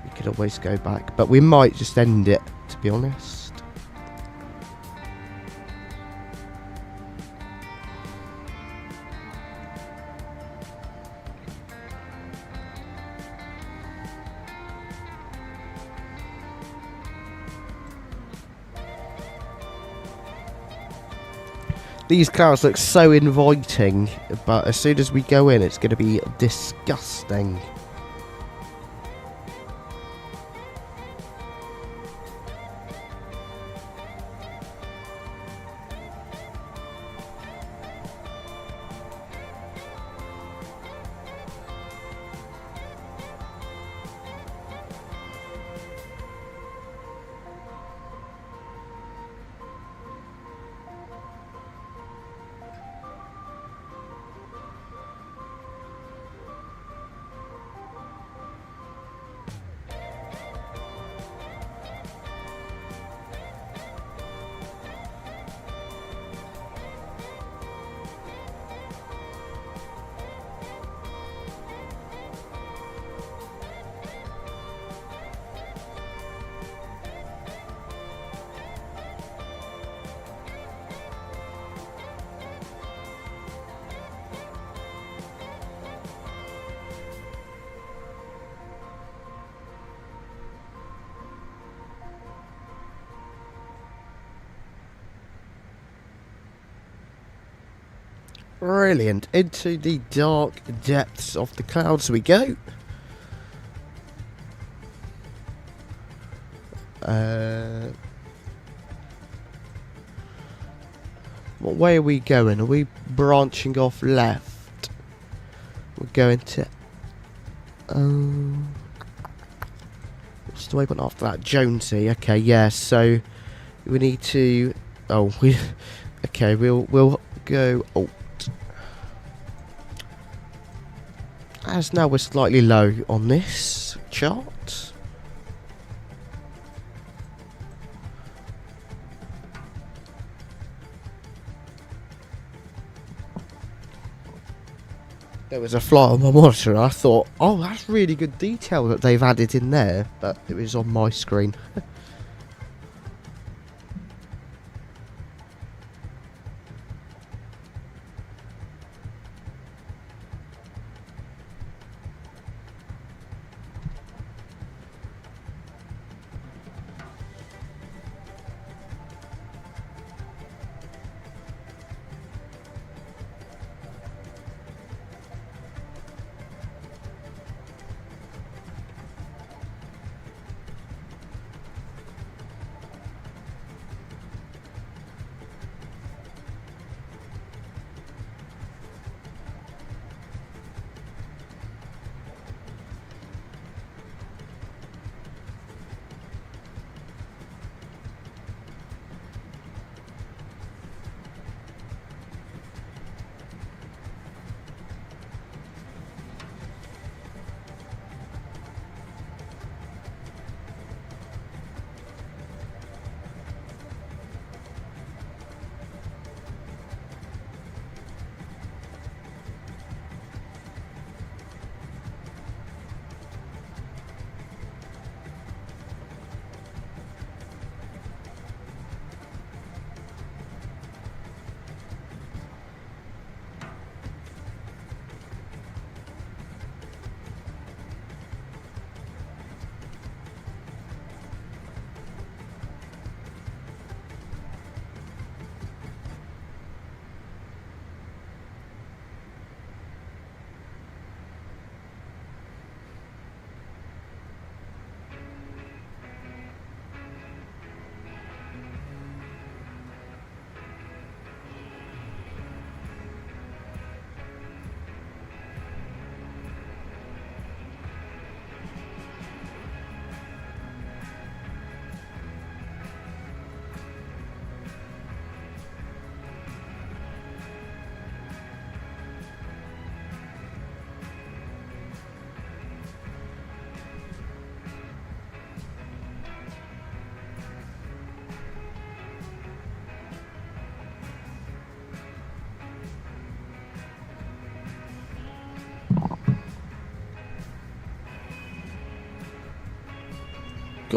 We could always go back, but we might just end it, to be honest. These clouds look so inviting, but as soon as we go in, it's going to be disgusting. Brilliant. Into the dark depths of the clouds we go. What way are we going? Are we branching off left? We're going to... what's the way one after that? Jonesy. Okay, yeah, so we need to... Oh, we... Okay, we'll go... Oh. As now we're slightly low on this chart. There was a fly on my monitor and I thought, oh, that's really good detail that they've added in there, but it was on my screen.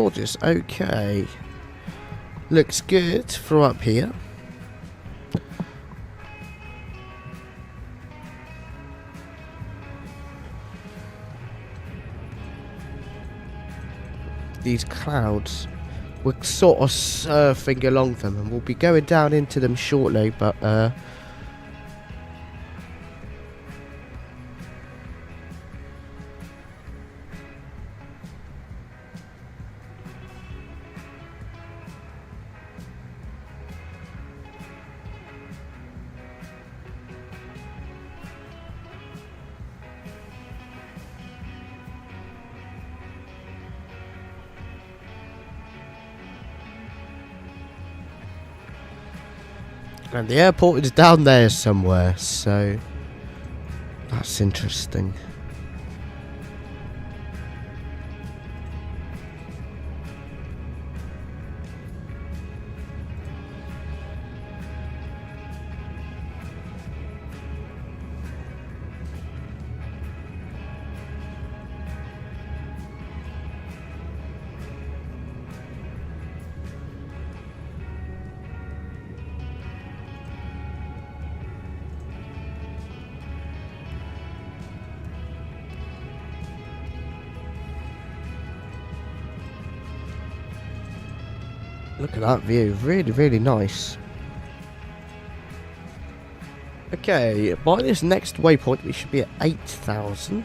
gorgeous. Okay. Looks good from up here. These clouds, we're sort of surfing along them, and we'll be going down into them shortly, but and the airport is down there somewhere, so that's interesting. Look at that view, really, really nice. Okay, by this next waypoint we should be at 8,000.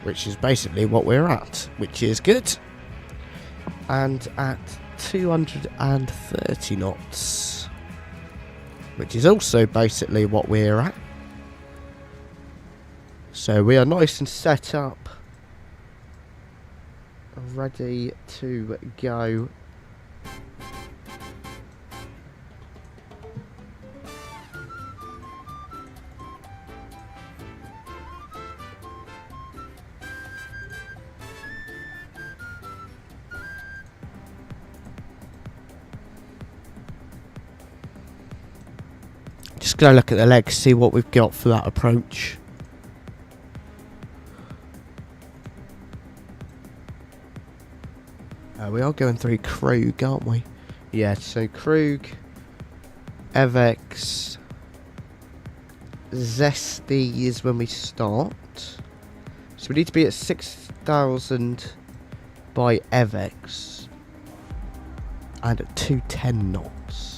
Which is basically what we're at, which is good. And at 230 knots, which is also basically what we're at. So we are nice and set up, ready to go. Just gonna look at the legs, see what we've got for that approach. We are going through Krug, aren't we? Yeah, so Krug, EVEX, Zesty is when we start. So we need to be at 6,000 by EVEX and at 210 knots.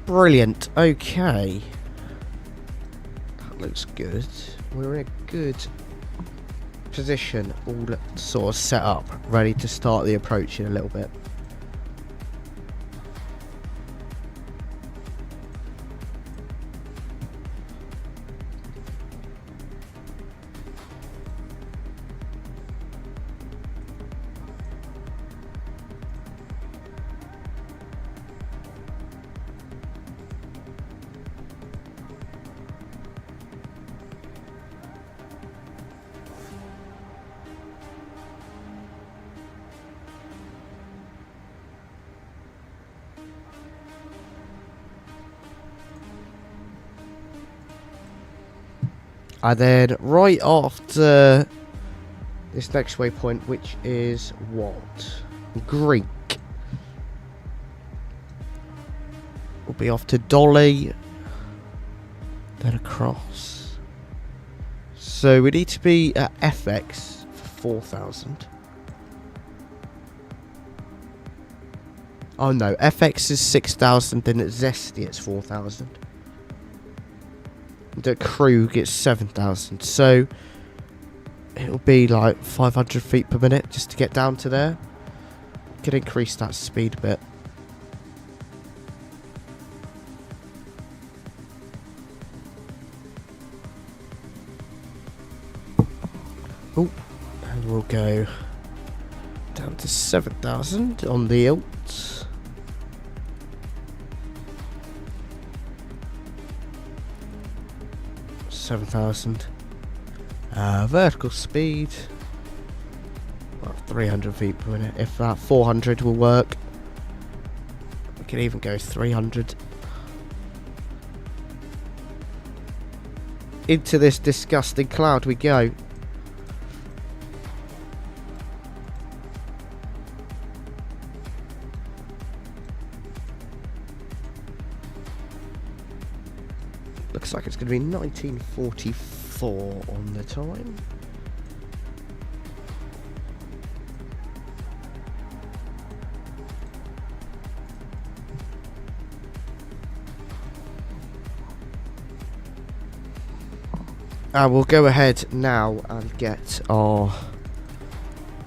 Brilliant, okay. That looks good. We're in a good position, all sort of set up, ready to start the approach in a little bit. And then right after this next waypoint, which is what? Greek. We'll be off to Dolly, then across. So we need to be at FX for 4,000. Oh no, FX is 6,000, then at Zesty it's 4,000. And at Krug it's 7,000. So it'll be like 500 feet per minute just to get down to there. Could increase that speed a bit. Oh, and we'll go down to 7,000 on the 𝗚. Vertical speed, well, 300 feet per minute. If that 400 will work, we can even go 300. Into this disgusting cloud we go. Looks like it's going to be 1944 on the time. And we'll go ahead now and get our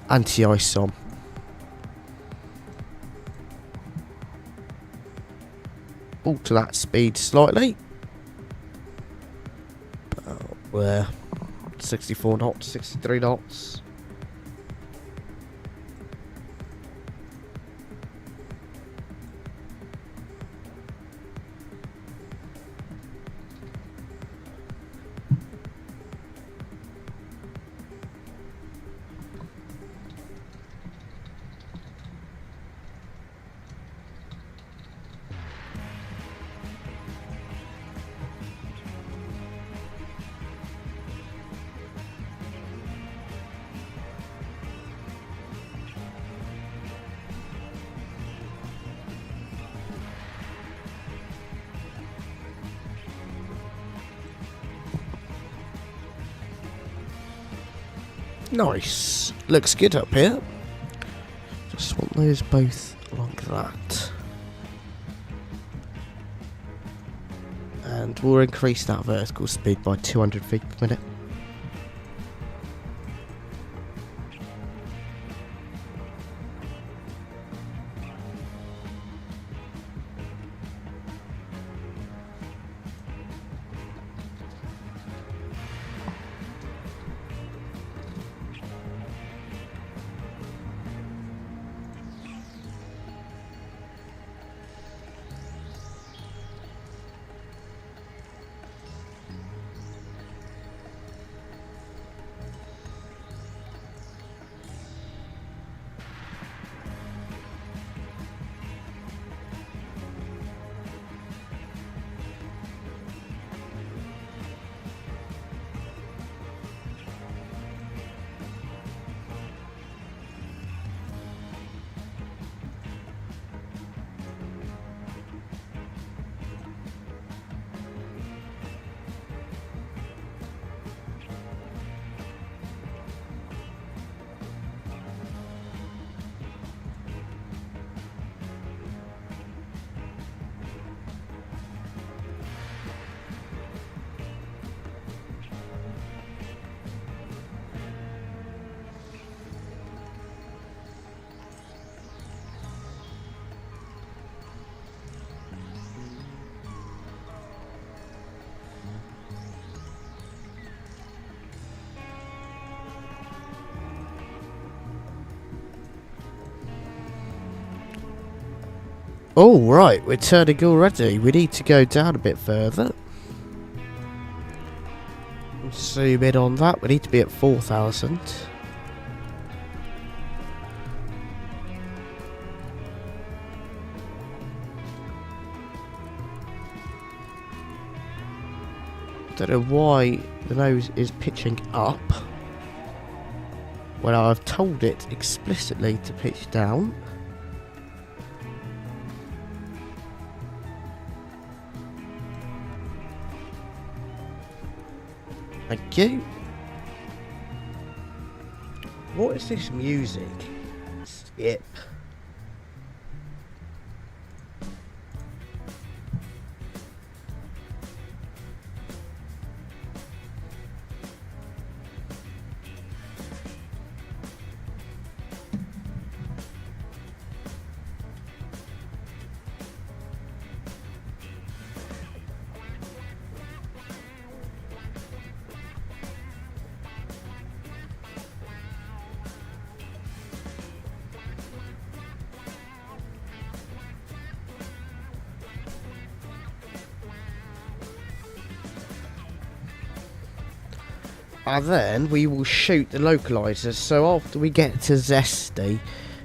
anti-ice on. Alter that speed slightly. We're 64 knots, 63 knots. Nice. Looks good up here. Just want those both like that. And we'll increase that vertical speed by 200 feet per minute. Oh, right, we're turning already. We need to go down a bit further. Zoom in on that. We need to be at 4,000. Don't know why the nose is pitching up. when I've told it explicitly to pitch down. Thank you. What is this music? Skip. And then we will shoot the localizers. So after we get to Zesty,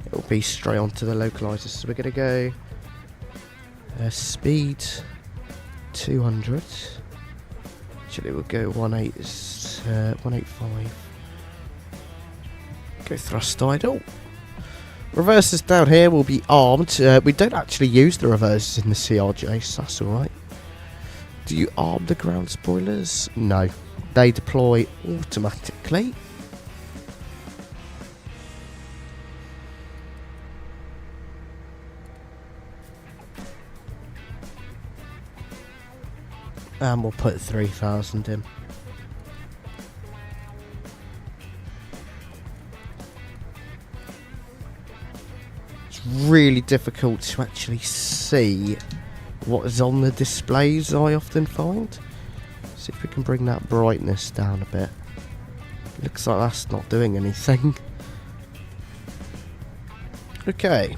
it will be straight onto the localizers. So we're going to go speed 200. Actually, we'll go 185. Go thrust idle. Reversers down here will be armed. We don't actually use the reversers in the CRJ, so that's alright. Do you arm the ground spoilers? No. They deploy automatically. And we'll put 3,000 in. It's really difficult to actually see what is on the displays, I often find. See if we can bring that brightness down a bit. Looks like that's not doing anything. Okay.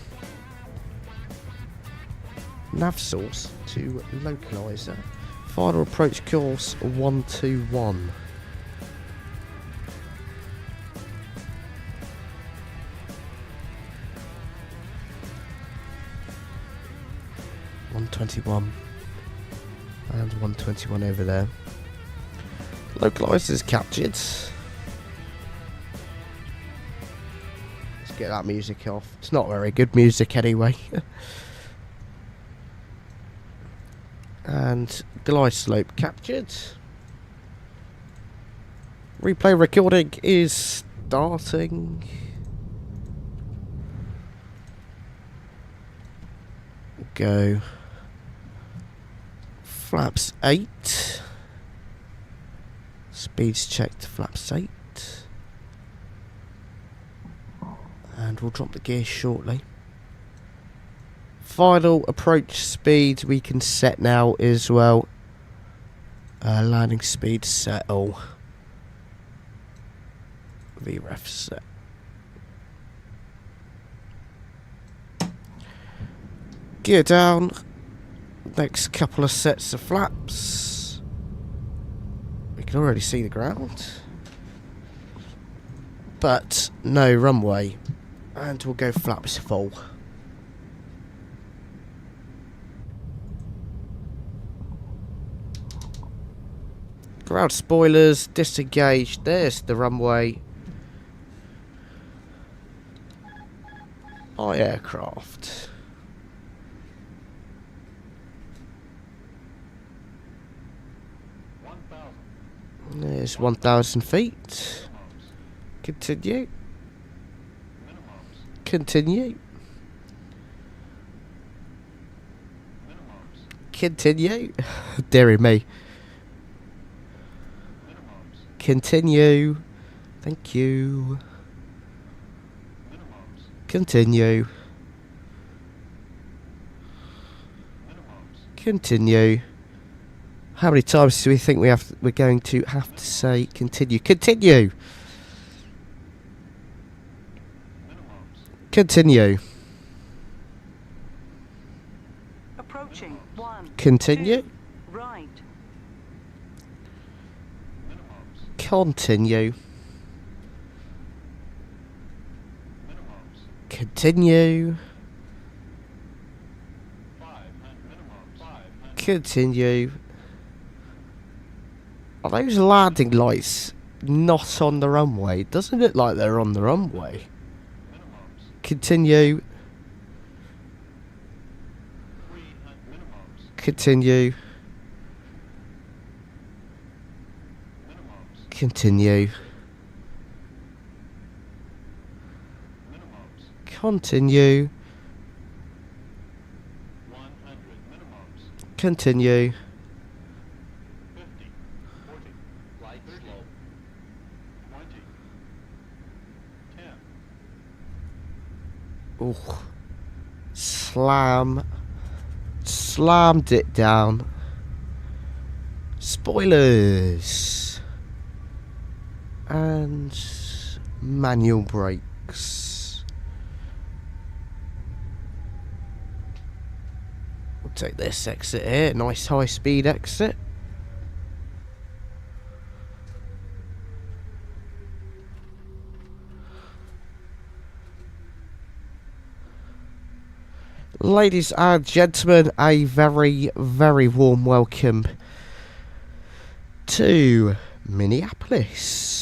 Nav source to localizer. Final approach course 121. And 121 over there. Localizers captured. Let's get that music off. It's not very good music anyway. And glide slope captured. Replay recording is starting. Go. Flaps 8. Speeds checked, flaps 8. And we'll drop the gear shortly. Final approach speed we can set now as well. Landing speed settle. VREF set. Gear down. Next couple of sets of flaps. We can already see the ground. But no runway. And we'll go flaps full. Ground spoilers disengaged. There's the runway. Our aircraft. There's 1,000 feet. Continue. Continue. Continue. Dear me. Continue. Thank you. Continue. Continue. How many times do we think we're going to have to say continue? Continue. Continue. Approaching 1. Continue. 2, right. Continue. Continue. Continue. Are those landing lights not on the runway. It doesn't look like they're on the runway. Continue. Continue. Continue. Continue. Continue. 50, 40, light slow. 20, 10. Oh. Slammed it down. Spoilers. And manual brakes. We'll take this exit here. Nice high speed exit. Ladies and gentlemen, a very, very warm welcome to Minneapolis.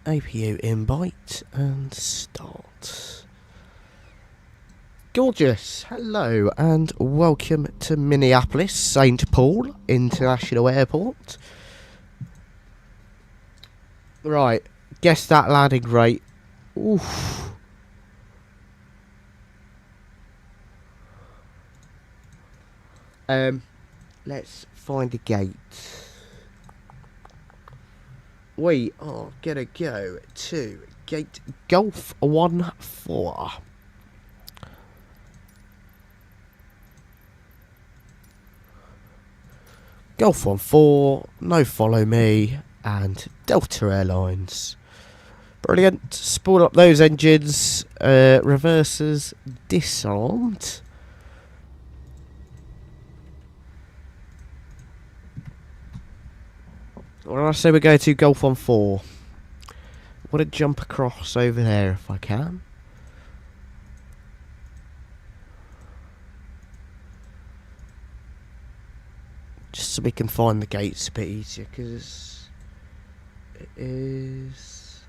APU invite and start. Gorgeous. Hello and welcome to Minneapolis St. Paul International Airport. Right, guess that landing rate. Oof. Let's find a gate. We are gonna go to gate Golf 14. Golf 14, no follow me, and Delta Airlines. Brilliant. Spool up those engines. Reversers disarmed. When I say we go to Golf 14, I want to jump across over there if I can. Just so we can find the gates a bit easier, because it is,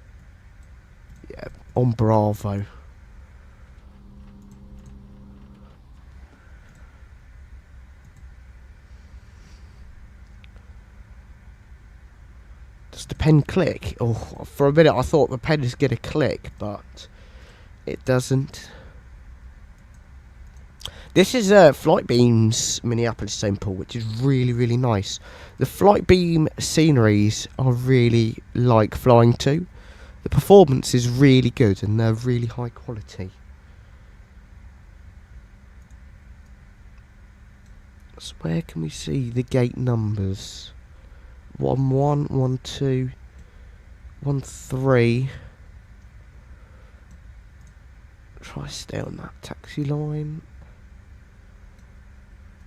yeah, on Bravo. Does the pen click? Oh, for a minute I thought the pen was going to click, but it doesn't. This is Flight Beam's Minneapolis St. Paul, which is really, really nice. The Flight Beam sceneries are really like flying to. The performance is really good and they're really high quality. So where can we see the gate numbers? 11, 12, 13. Try stay on that taxi line.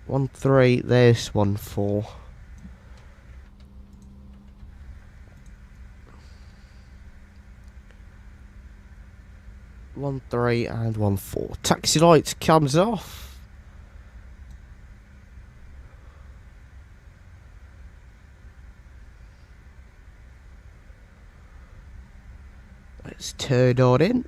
13, there's 14. One 3 and 14. Taxi light comes off. Let's turn on in.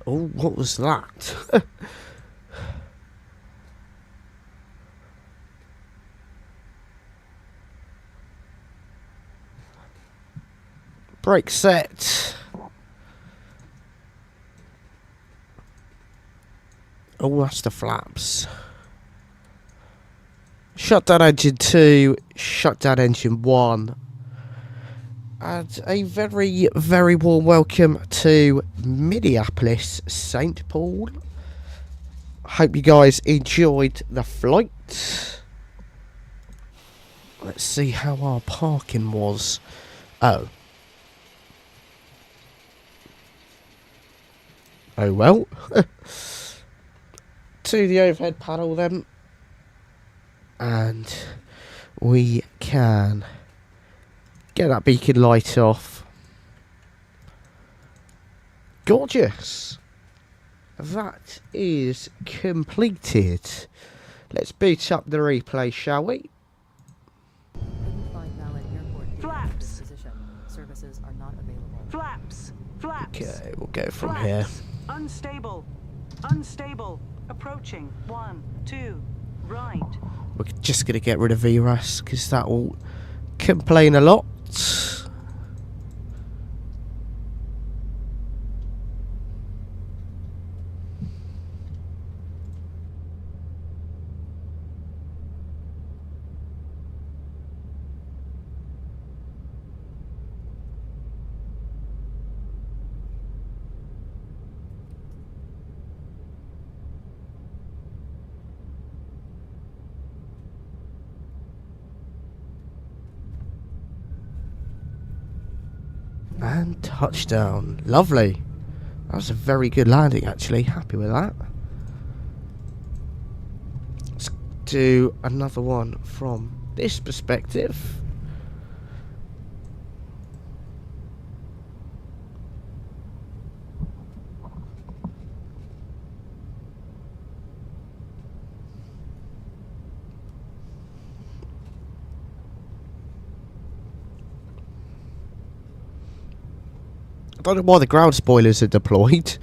Oh, what was that? Brake set. Oh, that's the flaps. Shut down engine 2, shut down engine 1. And a very, very warm welcome to Minneapolis, St. Paul. Hope you guys enjoyed the flight. Let's see how our parking was. Oh. Oh well. To the overhead panel then. And we can get that beacon light off. Gorgeous. That is completed. Let's boot up the replay, shall we? Couldn't find valid airport data Flaps. for this position. Services are not available. Flaps. Flaps. Okay, we'll go from Flaps. here. Unstable. Unstable. Approaching. 1, 2. Right. We're just going to get rid of VRAS because that will complain a lot. And touchdown. Lovely. That was a very good landing, actually. Happy with that. Let's do another one from this perspective. I don't know why the ground spoilers are deployed.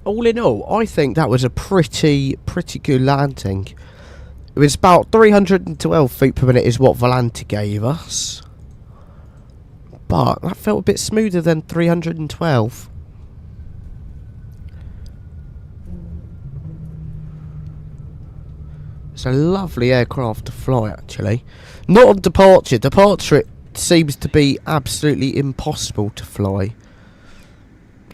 All in all, I think that was a pretty good landing. It was about 312 feet per minute is what Volante gave us. But that felt a bit smoother than 312. It's a lovely aircraft to fly, actually. Not on departure. Departure, it seems to be absolutely impossible to fly.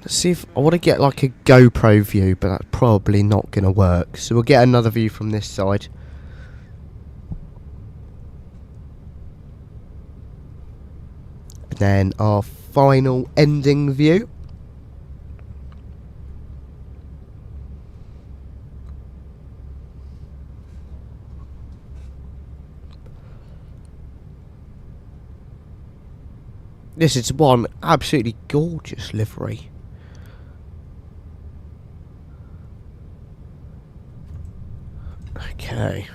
Let's see if I want to get like a GoPro view, but that's probably not going to work. So we'll get another view from this side. And then our final ending view. This is one absolutely gorgeous livery. Okay.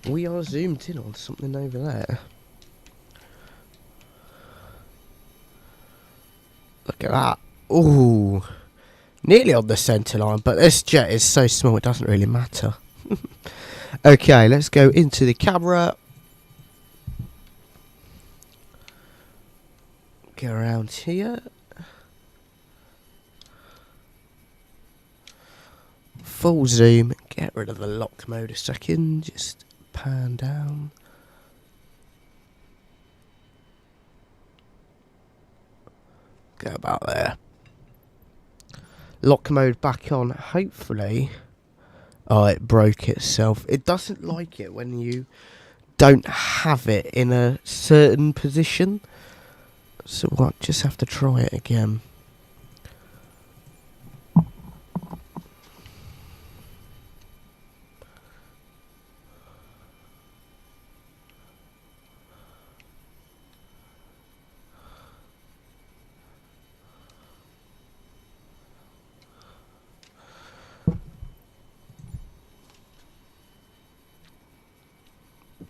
We are zoomed in on something over there. Look at that. Ooh. Nearly on the centre line, but this jet is so small it doesn't really matter. Okay, let's go into the camera. Go around here. Full zoom. Get rid of the lock mode a second. Just pan down. Go about there. Lock mode back on. Hopefully. Oh, it broke itself. It doesn't like it when you don't have it in a certain position. So we'll just have to try it again.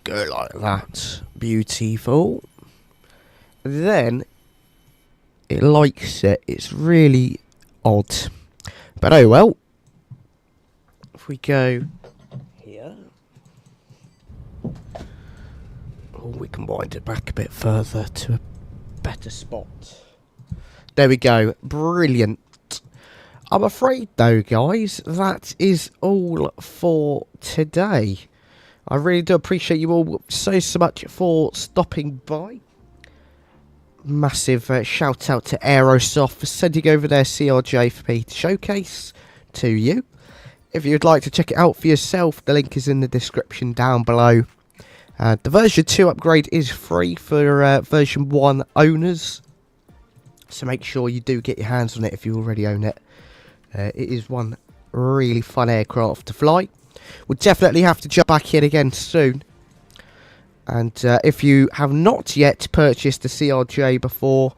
Go like that. Beautiful. Then it likes it. It's really odd. But oh well. If we go here. Oh, we can wind it back a bit further to a better spot. There we go. Brilliant. I'm afraid though, guys, that is all for today. I really do appreciate you all so much for stopping by. Massive shout out to Aerosoft for sending over their CRJ for me to showcase to you. If you'd like to check it out for yourself, the link is in the description down below. The version 2 upgrade is free for version 1 owners, so make sure you do get your hands on it if you already own it. It is one really fun aircraft to fly. We'll definitely have to jump back in again soon. And if you have not yet purchased the CRJ before,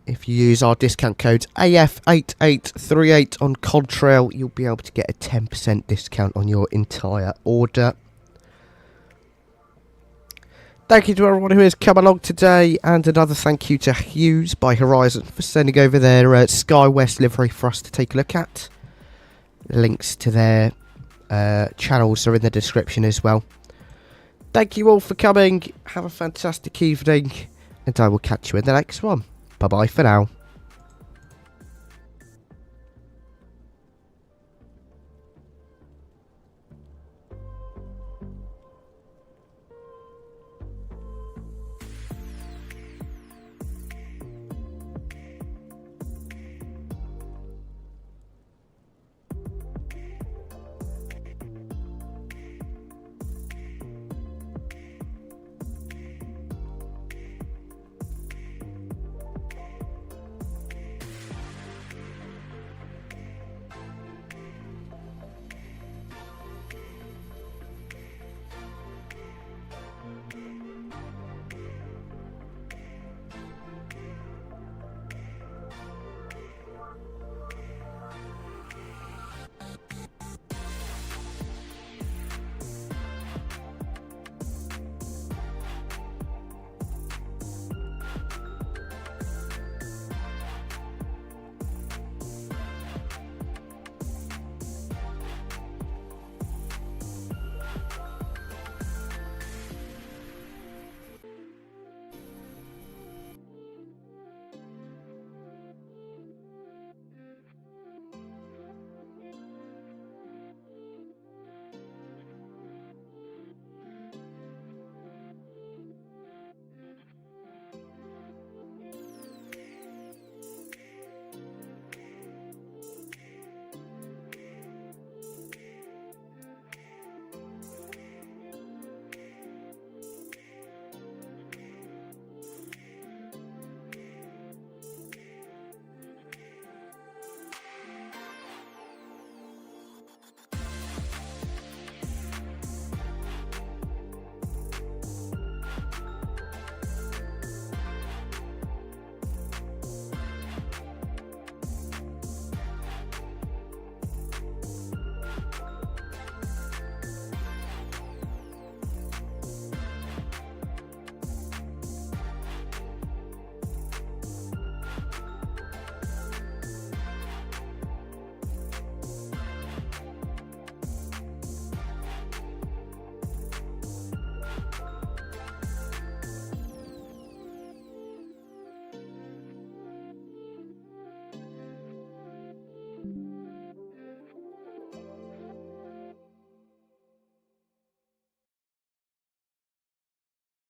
if you use our discount code AF8838 on Contrail, you'll be able to get a 10% discount on your entire order. Thank you to everyone who has come along today, and another thank you to Hues by Horizon for sending over their SkyWest livery for us to take a look at. Links to their channels are in the description as well. Thank you all for coming, have a fantastic evening, and I will catch you in the next one. Bye bye for now.